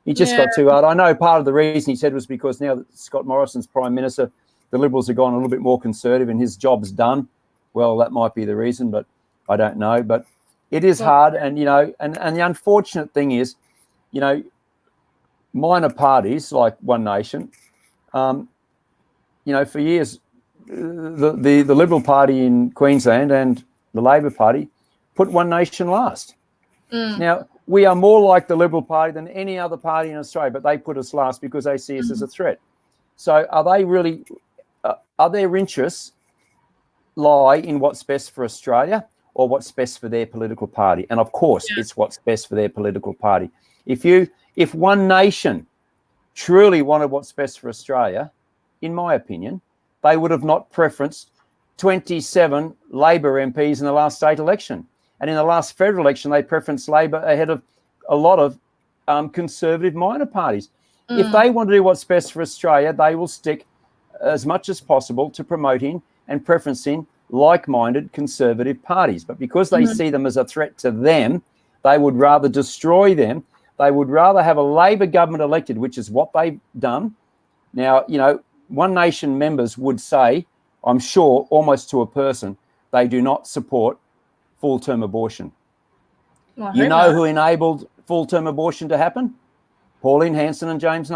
he just got too hard. I know part of the reason he said was because now that Scott Morrison's Prime Minister, the Liberals have gone a little bit more conservative and his job's done. Well, that might be the reason, but I don't know. But it is hard, and and the unfortunate thing is, minor parties like One Nation, for years, the Liberal Party in Queensland and the Labor Party put One Nation last. Now, we are more like the Liberal Party than any other party in Australia, but they put us last because they see us as a threat. So are they really, are their interests lie in what's best for Australia or what's best for their political party? And of course, it's what's best for their political party. If One Nation truly wanted what's best for Australia, in my opinion, they would have not preferenced 27 Labor MPs in the last state election. And in the last federal election, they preferenced Labor ahead of a lot of conservative minor parties. If they want to do what's best for Australia, they will stick as much as possible to promoting and preferencing like-minded conservative parties. But because they see them as a threat to them, they would rather destroy them. They would rather have a Labor government elected, which is what they've done. Now, One Nation members would say, I'm sure, almost to a person, they do not support full-term abortion. Well, who enabled full-term abortion to happen? Pauline Hanson and James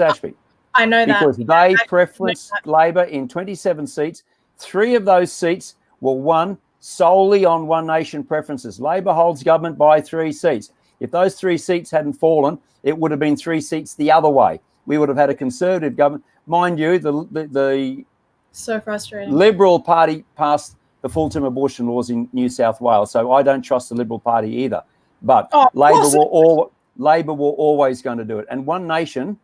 Ashby. I know that. Because they preferenced Labor in 27 seats. 3 of those seats were won solely on One Nation preferences. Labor holds government by 3 seats. If those 3 seats hadn't fallen, it would have been 3 seats the other way. We would have had a Conservative government. Mind you, the so frustrating. Liberal Party passed the full-term abortion laws in New South Wales, so I don't trust the Liberal Party either. But Labor were always going to do it, and One Nation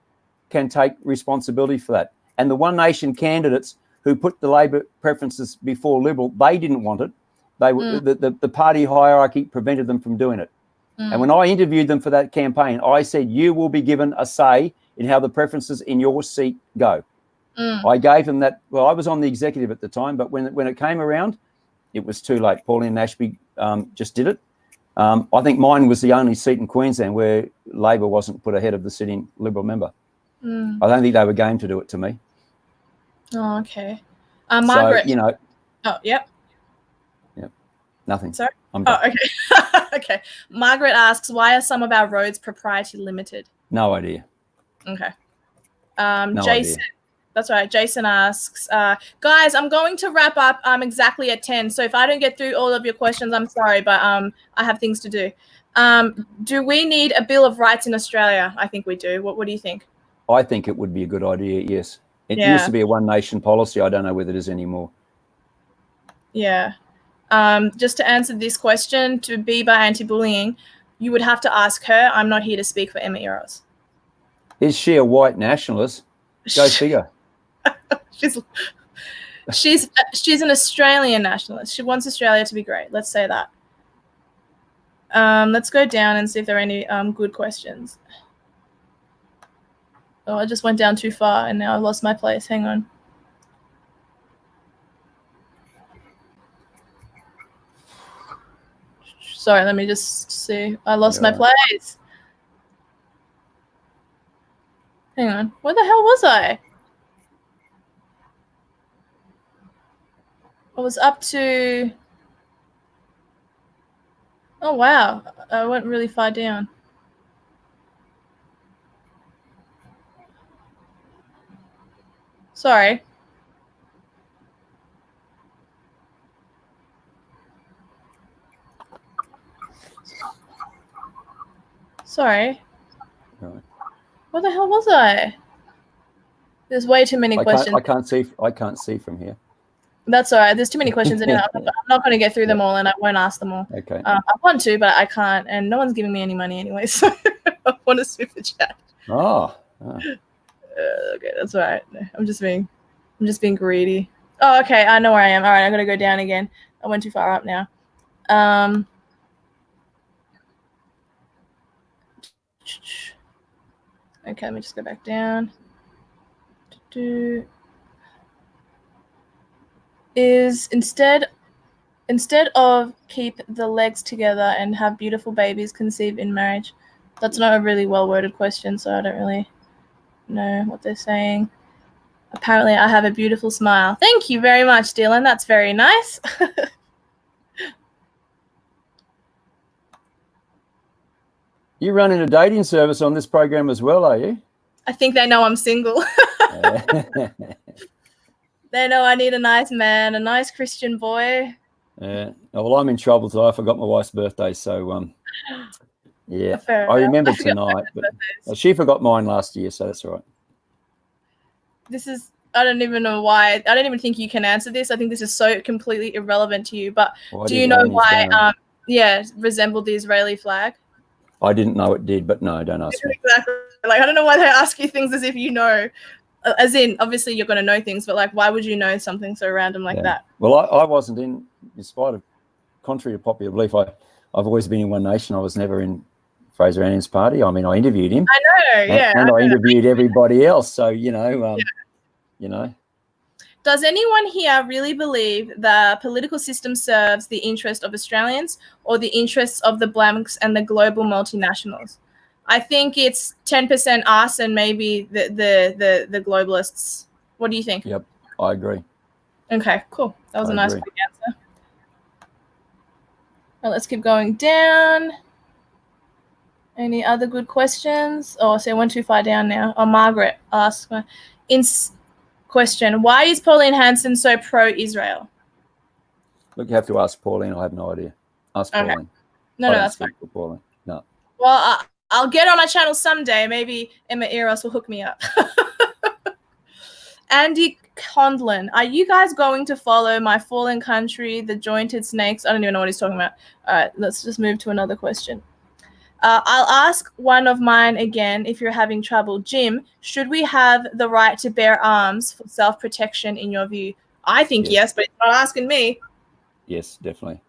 can take responsibility for that. And the One Nation candidates who put the Labor preferences before Liberal, they didn't want it. They were the party hierarchy prevented them from doing it. And when I interviewed them for that campaign, I said, you will be given a say in how the preferences in your seat go. Mm. I gave him that. Well, I was on the executive at the time, but when it came around, it was too late. Pauline Ashby just did it. I think mine was the only seat in Queensland where Labor wasn't put ahead of the sitting Liberal member. Mm. I don't think they were game to do it to me. Oh, okay. Margaret. So, you know. Oh, yep. Yep. Nothing. Sorry? I'm done. Oh, okay. Okay. Margaret asks, why are some of our roads propriety limited? No idea. Okay. No Jason. idea. That's right. Jason asks, guys, I'm going to wrap up exactly at 10. So if I don't get through all of your questions, I'm sorry, but I have things to do. Do we need a Bill of Rights in Australia? I think we do. What do you think? I think it would be a good idea, yes. It Yeah. used to be a one nation policy. I don't know whether it is anymore. Yeah. Just to answer this question, to be by anti-bullying, you would have to ask her. I'm not here to speak for Emma Eros. Is she a white nationalist? Go figure. She's an Australian nationalist. She wants Australia to be great. Let's say that. Let's go down and see if there are any good questions. Oh, I just went down too far and now I lost my place. Hang on. Sorry, let me just see. I lost my place. Hang on. Where the hell was I? I was up to... Oh, wow. I went really far down. Sorry. Sorry. Right. Where the hell was I? There's way too many questions. I can't see from here. That's all right. There's too many questions anyway. I'm not going to get through them all, and I won't ask them all. Okay. I want to, but I can't, and no one's giving me any money anyway, so I want to super chat. Oh. Okay, that's all right. I'm just being greedy. Oh, okay. I know where I am. All right, I'm gonna go down again. I went too far up now. Okay, let me just go back down. Is instead of keep the legs together and have beautiful babies conceived in marriage? That's not a really well-worded question, so I don't really know what they're saying. Apparently, I have a beautiful smile. Thank you very much, Dylan. That's very nice. You're running a dating service on this program as well, are you? I think they know I'm single. They know I need a nice man, a nice Christian boy. Yeah. Well, I'm in trouble today. I forgot my wife's birthday, so yeah. I remember tonight, but she forgot mine last year, so that's all right. This is, I don't even know why. I don't even think you can answer this. I think this is so completely irrelevant to you. But do you know why, resembled the Israeli flag? I didn't know it did, but no, don't ask me. Exactly. Like, I don't know why they ask you things as if you know. As in, obviously, you're going to know things, but, like, why would you know something so random like that? Well, I wasn't in spite of, contrary to popular belief, I've always been in One Nation. I was never in Fraser Annan's party. I mean, I interviewed him. I know, yeah. And I interviewed everybody else. So, you know. Does anyone here really believe the political system serves the interest of Australians or the interests of the blanks and the global multinationals? I think it's 10% us and maybe the globalists. What do you think? Yep, I agree. Okay, cool. That was a nice quick answer. Well, let's keep going down. Any other good questions? Oh, so I went too far down now. Oh, Margaret asked question, why is Pauline Hanson so pro-Israel? Look, you have to ask Pauline. I have no idea. Ask Pauline. No, that's fine. Pauline. No. Well, I'll get on my channel someday. Maybe Emma Eros will hook me up. Andy Condlin, are you guys going to follow My Fallen Country, The Jointed Snakes? I don't even know what he's talking about. All right, let's just move to another question. I'll ask one of mine again if you're having trouble. Jim, should we have the right to bear arms for self-protection in your view? I think yes, but it's not asking me. Yes, definitely.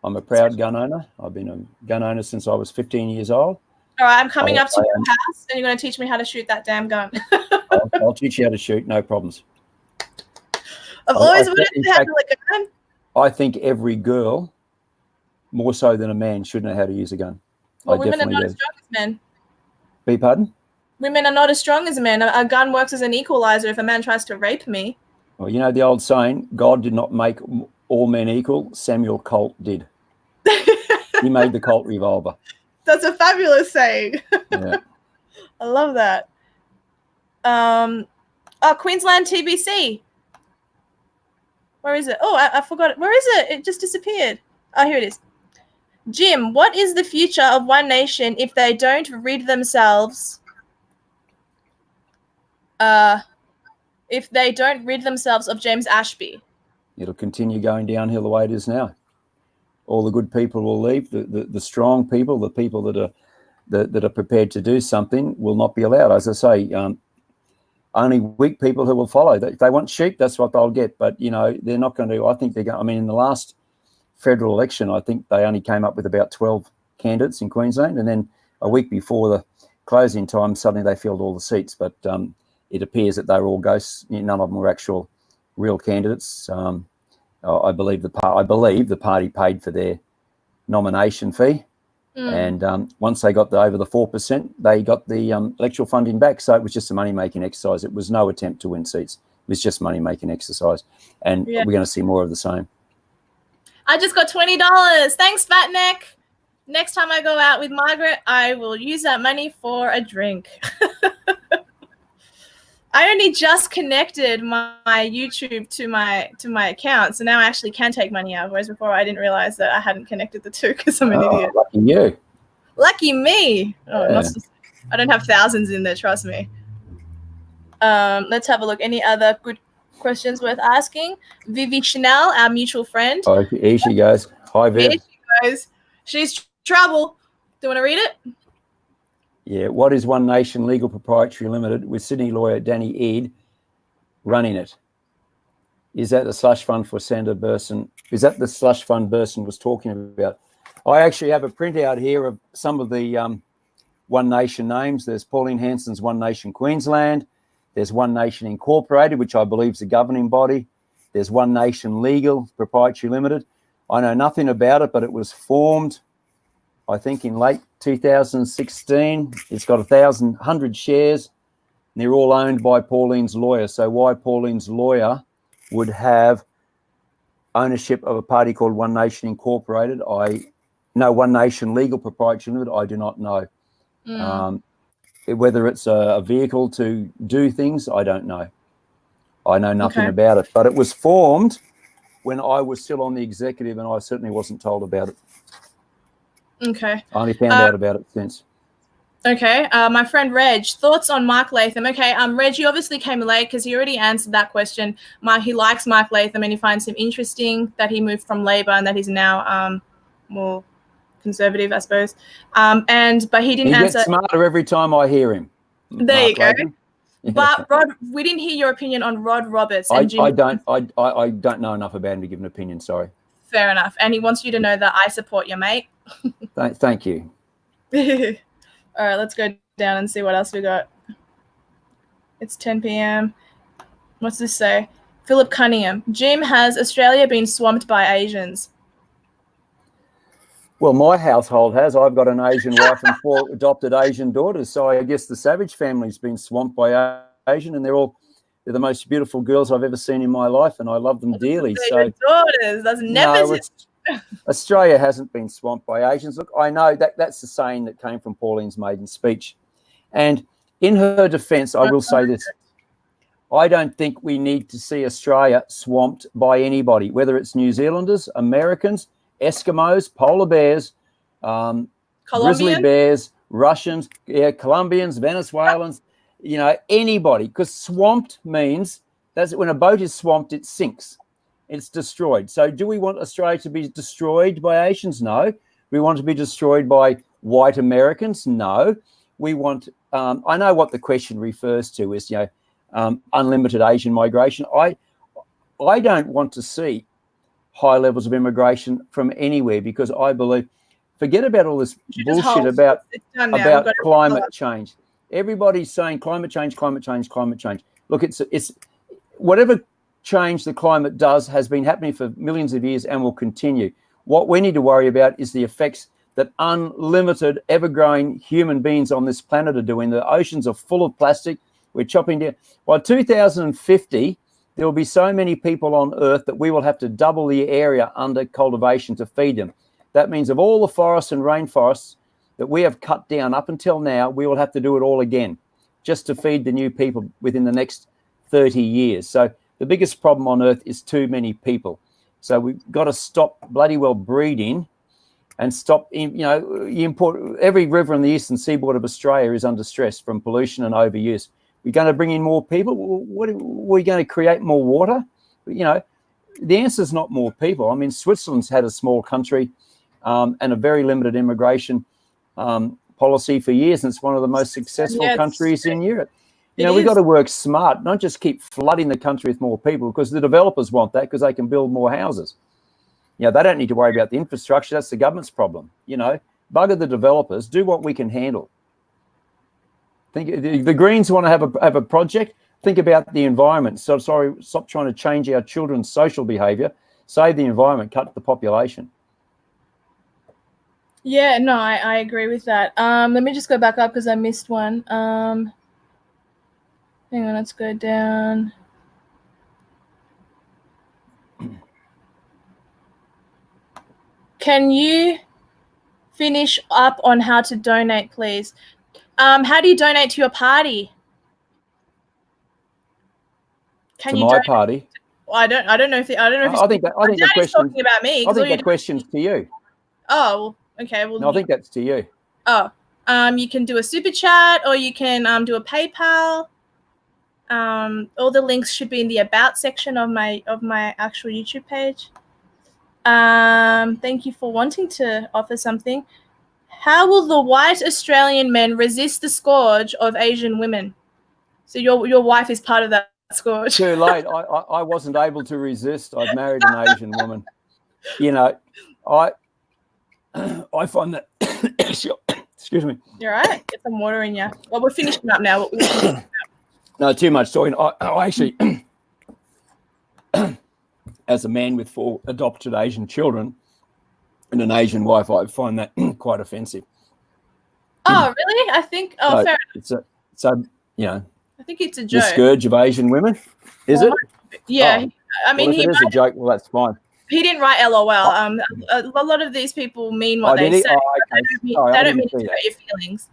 I'm a proud gun owner. I've been a gun owner since I was 15 years old. All right, I'm coming up to your house, and you're going to teach me how to shoot that damn gun. I'll teach you how to shoot, no problems. I've always wanted to have like a gun. I think every girl, more so than a man, should know how to use a gun. Well, women are not as strong as men. Beg pardon? Women are not as strong as men. A gun works as an equalizer if a man tries to rape me. Well, you know the old saying, God did not make all men equal. Samuel Colt did. He made the Colt revolver. That's a fabulous saying. Yeah. I love that. Queensland TBC. Where is it? Oh, I forgot it. Where is it? It just disappeared. Oh, here it is. Jim, what is the future of One Nation if they don't rid themselves? If they don't rid themselves of James Ashby? It'll continue going downhill the way it is now. All the good people will leave. The strong people, the people that are prepared to do something, will not be allowed. As I say, only weak people who will follow. If they want sheep, that's what they'll get. But you know, they're not going to. I think they're going. I mean, in the last federal election, I think they only came up with about 12 candidates in Queensland, and then a week before the closing time, suddenly they filled all the seats. But it appears that they were all ghosts. None of them were actual real candidates. I believe the party paid for their nomination fee, and once they got over the 4%, they got the electoral funding back. So it was just a money-making exercise. It was no attempt to win seats. It was just money-making exercise, and we're going to see more of the same. I just got $20. Thanks, Fatneck. Next time I go out with Margaret, I will use that money for a drink. I only just connected my YouTube to my account, so now I actually can take money out, whereas before I didn't realize that I hadn't connected the two because I'm an idiot. Lucky you. Lucky me. Oh, I don't have thousands in there, trust me. Let's have a look. Any other good questions worth asking? Vivi Chanel, our mutual friend. Oh, here she goes. Hi, Viv. Here she goes. She's trouble. Do you want to read it? Yeah. What is One Nation Legal Proprietary Limited with Sydney lawyer Danny Eade running it? Is that the slush fund for Senator Burson? Is that the slush fund Burson was talking about? I actually have a printout here of some of the One Nation names. There's Pauline Hanson's One Nation Queensland. There's One Nation Incorporated, which I believe is a governing body. There's One Nation Legal Proprietary Limited. I know nothing about it, but it was formed, I think, in late 2016. It's got 100 shares, and they're all owned by Pauline's lawyer. So why Pauline's lawyer would have ownership of a party called One Nation Incorporated, I know. One Nation Legal Proprietary Limited, I do not know. Whether it's a vehicle to do things, I don't know. I know nothing about it. But it was formed when I was still on the executive, and I certainly wasn't told about it. Okay. I only found out about it since. Okay. My friend Reg, thoughts on Mark Latham? Okay. Reg, you obviously came late because he already answered that question. He likes Mark Latham and he finds him interesting that he moved from Labor and that he's now more conservative, I suppose. But he didn't answer. He gets smarter every time I hear him. There you go. Yeah. But Rod, we didn't hear your opinion on Rod Roberts and Jim. I don't know enough about him to give an opinion. Sorry. Fair enough. And he wants you to know that I support your mate. Thank you. All right, let's go down and see what else we got. It's 10 p.m. What's this say? Philip Cunningham. Jim, has Australia been swamped by Asians? Well, my household has. I've got an Asian wife and 4 adopted Asian daughters. So I guess the Savage family's been swamped by Asian, and they're the most beautiful girls I've ever seen in my life, and I love them dearly. So daughters, that's never. Australia hasn't been swamped by Asians. Look, I know that's the saying that came from Pauline's maiden speech. And in her defence, I will say this. I don't think we need to see Australia swamped by anybody, whether it's New Zealanders, Americans, Eskimos, polar bears, grizzly bears, Russians, Colombians, Venezuelans, anybody. Because swamped means that's when a boat is swamped, it sinks. It's destroyed. So do we want Australia to be destroyed by Asians? No. We want to be destroyed by white Americans? No. We want, I know what the question refers to is, unlimited Asian migration. I don't want to see high levels of immigration from anywhere because I believe Forget about all this bullshit about climate change. Everybody's saying climate change, climate change, climate change. Look, it's whatever change the climate does has been happening for millions of years and will continue. What we need to worry about is the effects that unlimited, ever-growing human beings on this planet are doing. The oceans are full of plastic. We're chopping down. By 2050, there will be so many people on Earth that we will have to double the area under cultivation to feed them. That means of all the forests and rainforests that we have cut down up until now, we will have to do it all again just to feed the new people within the next 30 years. So the biggest problem on Earth is too many people. So we've got to stop bloody well breeding and stop, you import every river on the eastern seaboard of Australia is under stress from pollution and overuse. We're going to bring in more people. What are we going to create more water? The answer is not more people. I mean, Switzerland's had a small country and a very limited immigration policy for years, and it's one of the most successful countries in Europe. We've got to work smart, not just keep flooding the country with more people, because the developers want that because they can build more houses. They don't need to worry about the infrastructure. That's the government's problem. Bugger the developers. Do what we can handle. The Greens want to have a project. Think about the environment. So stop trying to change our children's social behaviour. Save the environment. Cut the population. Yeah, no, I agree with that. Let me just go back up because I missed one. Hang on, let's go down. Can you finish up on how to donate, please? How do you donate to your party? To my party? I don't know if I think the question talking about me. I think that question's to you. Oh, okay. Well, no, I think that's to you. Oh, you can do a super chat or you can do a PayPal. All the links should be in the about section of my actual YouTube page. Thank you for wanting to offer something. How will the white Australian men resist the scourge of Asian women? So your wife is part of that scourge. Too late. I wasn't able to resist. I've married an Asian woman. I find that excuse me. You're right. Get some water in you. Well, we're finishing up now. No, too much talking. I actually, as a man with 4 adopted Asian children and an Asian wife, I find that quite offensive. Oh, really? I think. Oh, fair enough. I think it's a joke. The scourge of Asian women, is it? Yeah. Oh. I mean, if it is a joke, well, that's fine. He didn't write LOL. A lot of these people mean what they say. Oh, okay. They don't mean to hurt your feelings.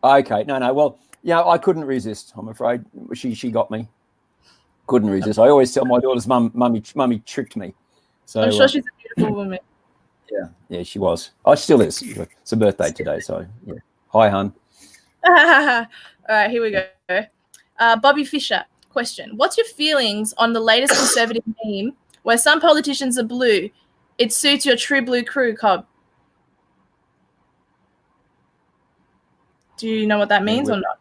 Okay. No. Well, I couldn't resist. I'm afraid she got me. Couldn't resist. I always tell my daughters, mummy tricked me. So I'm sure she's a beautiful woman. Yeah, she was. Oh, she still is. It's her birthday today, so yeah. Hi, hun. All right, here we go. Bobby Fisher, question. What's your feelings on the latest conservative meme where some politicians are blue? It suits your true blue crew, Cobb. Do you know what that means or not?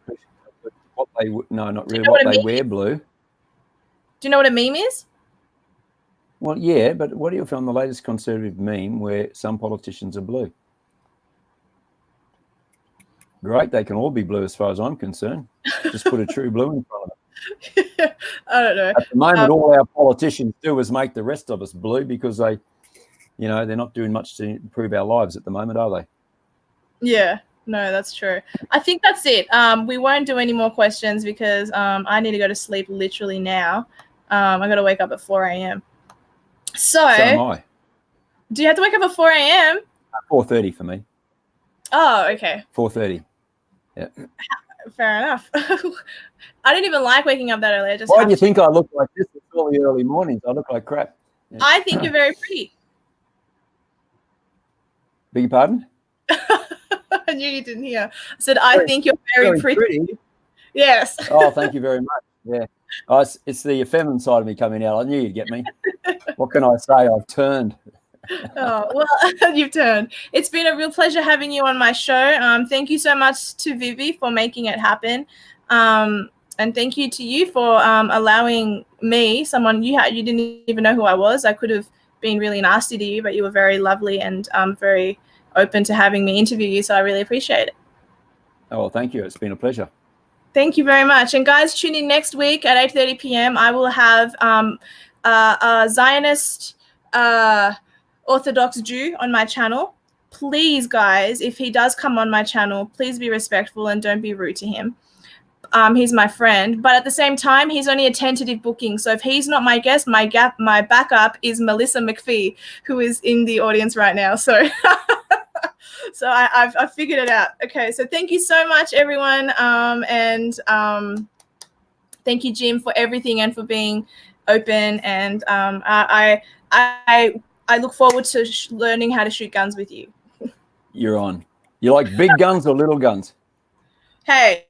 No, not really. What they wear blue. Do you know what a meme is? Well, yeah, but what do you feel on the latest conservative meme where some politicians are blue? Great, they can all be blue as far as I'm concerned. Just put a true blue in front of them. I don't know. At the moment, all our politicians do is make the rest of us blue because they're not doing much to improve our lives at the moment, are they? Yeah, no, that's true. I think that's it. We won't do any more questions because I need to go to sleep literally now. I got to wake up at 4 a.m. So am I. Do you have to wake up at 4 a.m.? 4:30 for me. Oh, okay. 4:30. Yeah. Fair enough. I don't even like waking up that early. Why do you think I look like this? It's all the early mornings. I look like crap. Yeah. I think you're very pretty. Beg your pardon? I knew you didn't hear. I said, I think you're very pretty. Yes. Oh, thank you very much. Yeah. Oh, it's the feminine side of me coming out. I knew you'd get me. What can I say? I've turned. Oh, well, you've turned. It's been a real pleasure having you on my show. Thank you so much to Vivi for making it happen. And thank you to you for allowing me, someone you didn't even know who I was. I could have been really nasty to you, but you were very lovely and very open to having me interview you. So I really appreciate it. Oh, thank you. It's been a pleasure. Thank you very much. And guys, tune in next week at 8:30 p.m. I will have a Zionist Orthodox Jew on my channel. Please, guys, if he does come on my channel, please be respectful and don't be rude to him. He's my friend, but at the same time, he's only a tentative booking. So if he's not my guest, my backup is Melissa McPhee, who is in the audience right now. So, so I've figured it out. Okay, so thank you so much, everyone, and thank you, Jim, for everything and for being open. And I look forward to learning how to shoot guns with you. You're on. You like big guns or little guns? Hey,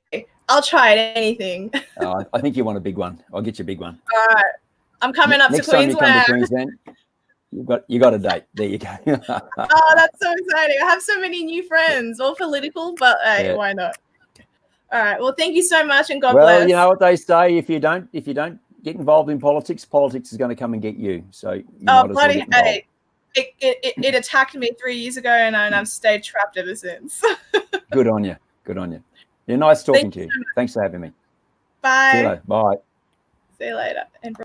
I'll try anything. I think you want a big one. I'll get you a big one. All right. I'm coming up to Queensland. Next time you come to Queensland, you got a date. There you go. Oh, that's so exciting. I have so many new friends, all political, but hey, yeah. Why not? All right. Well, thank you so much, and God bless. Well, you know what they say, if you don't get involved in politics, politics is going to come and get you. So you might as well get involved. Hey. It attacked me 3 years ago, and I've stayed trapped ever since. Good on you. Good on you. Yeah, nice talking to you. Thanks for having me. Bye. See you later. Bye. See you later. And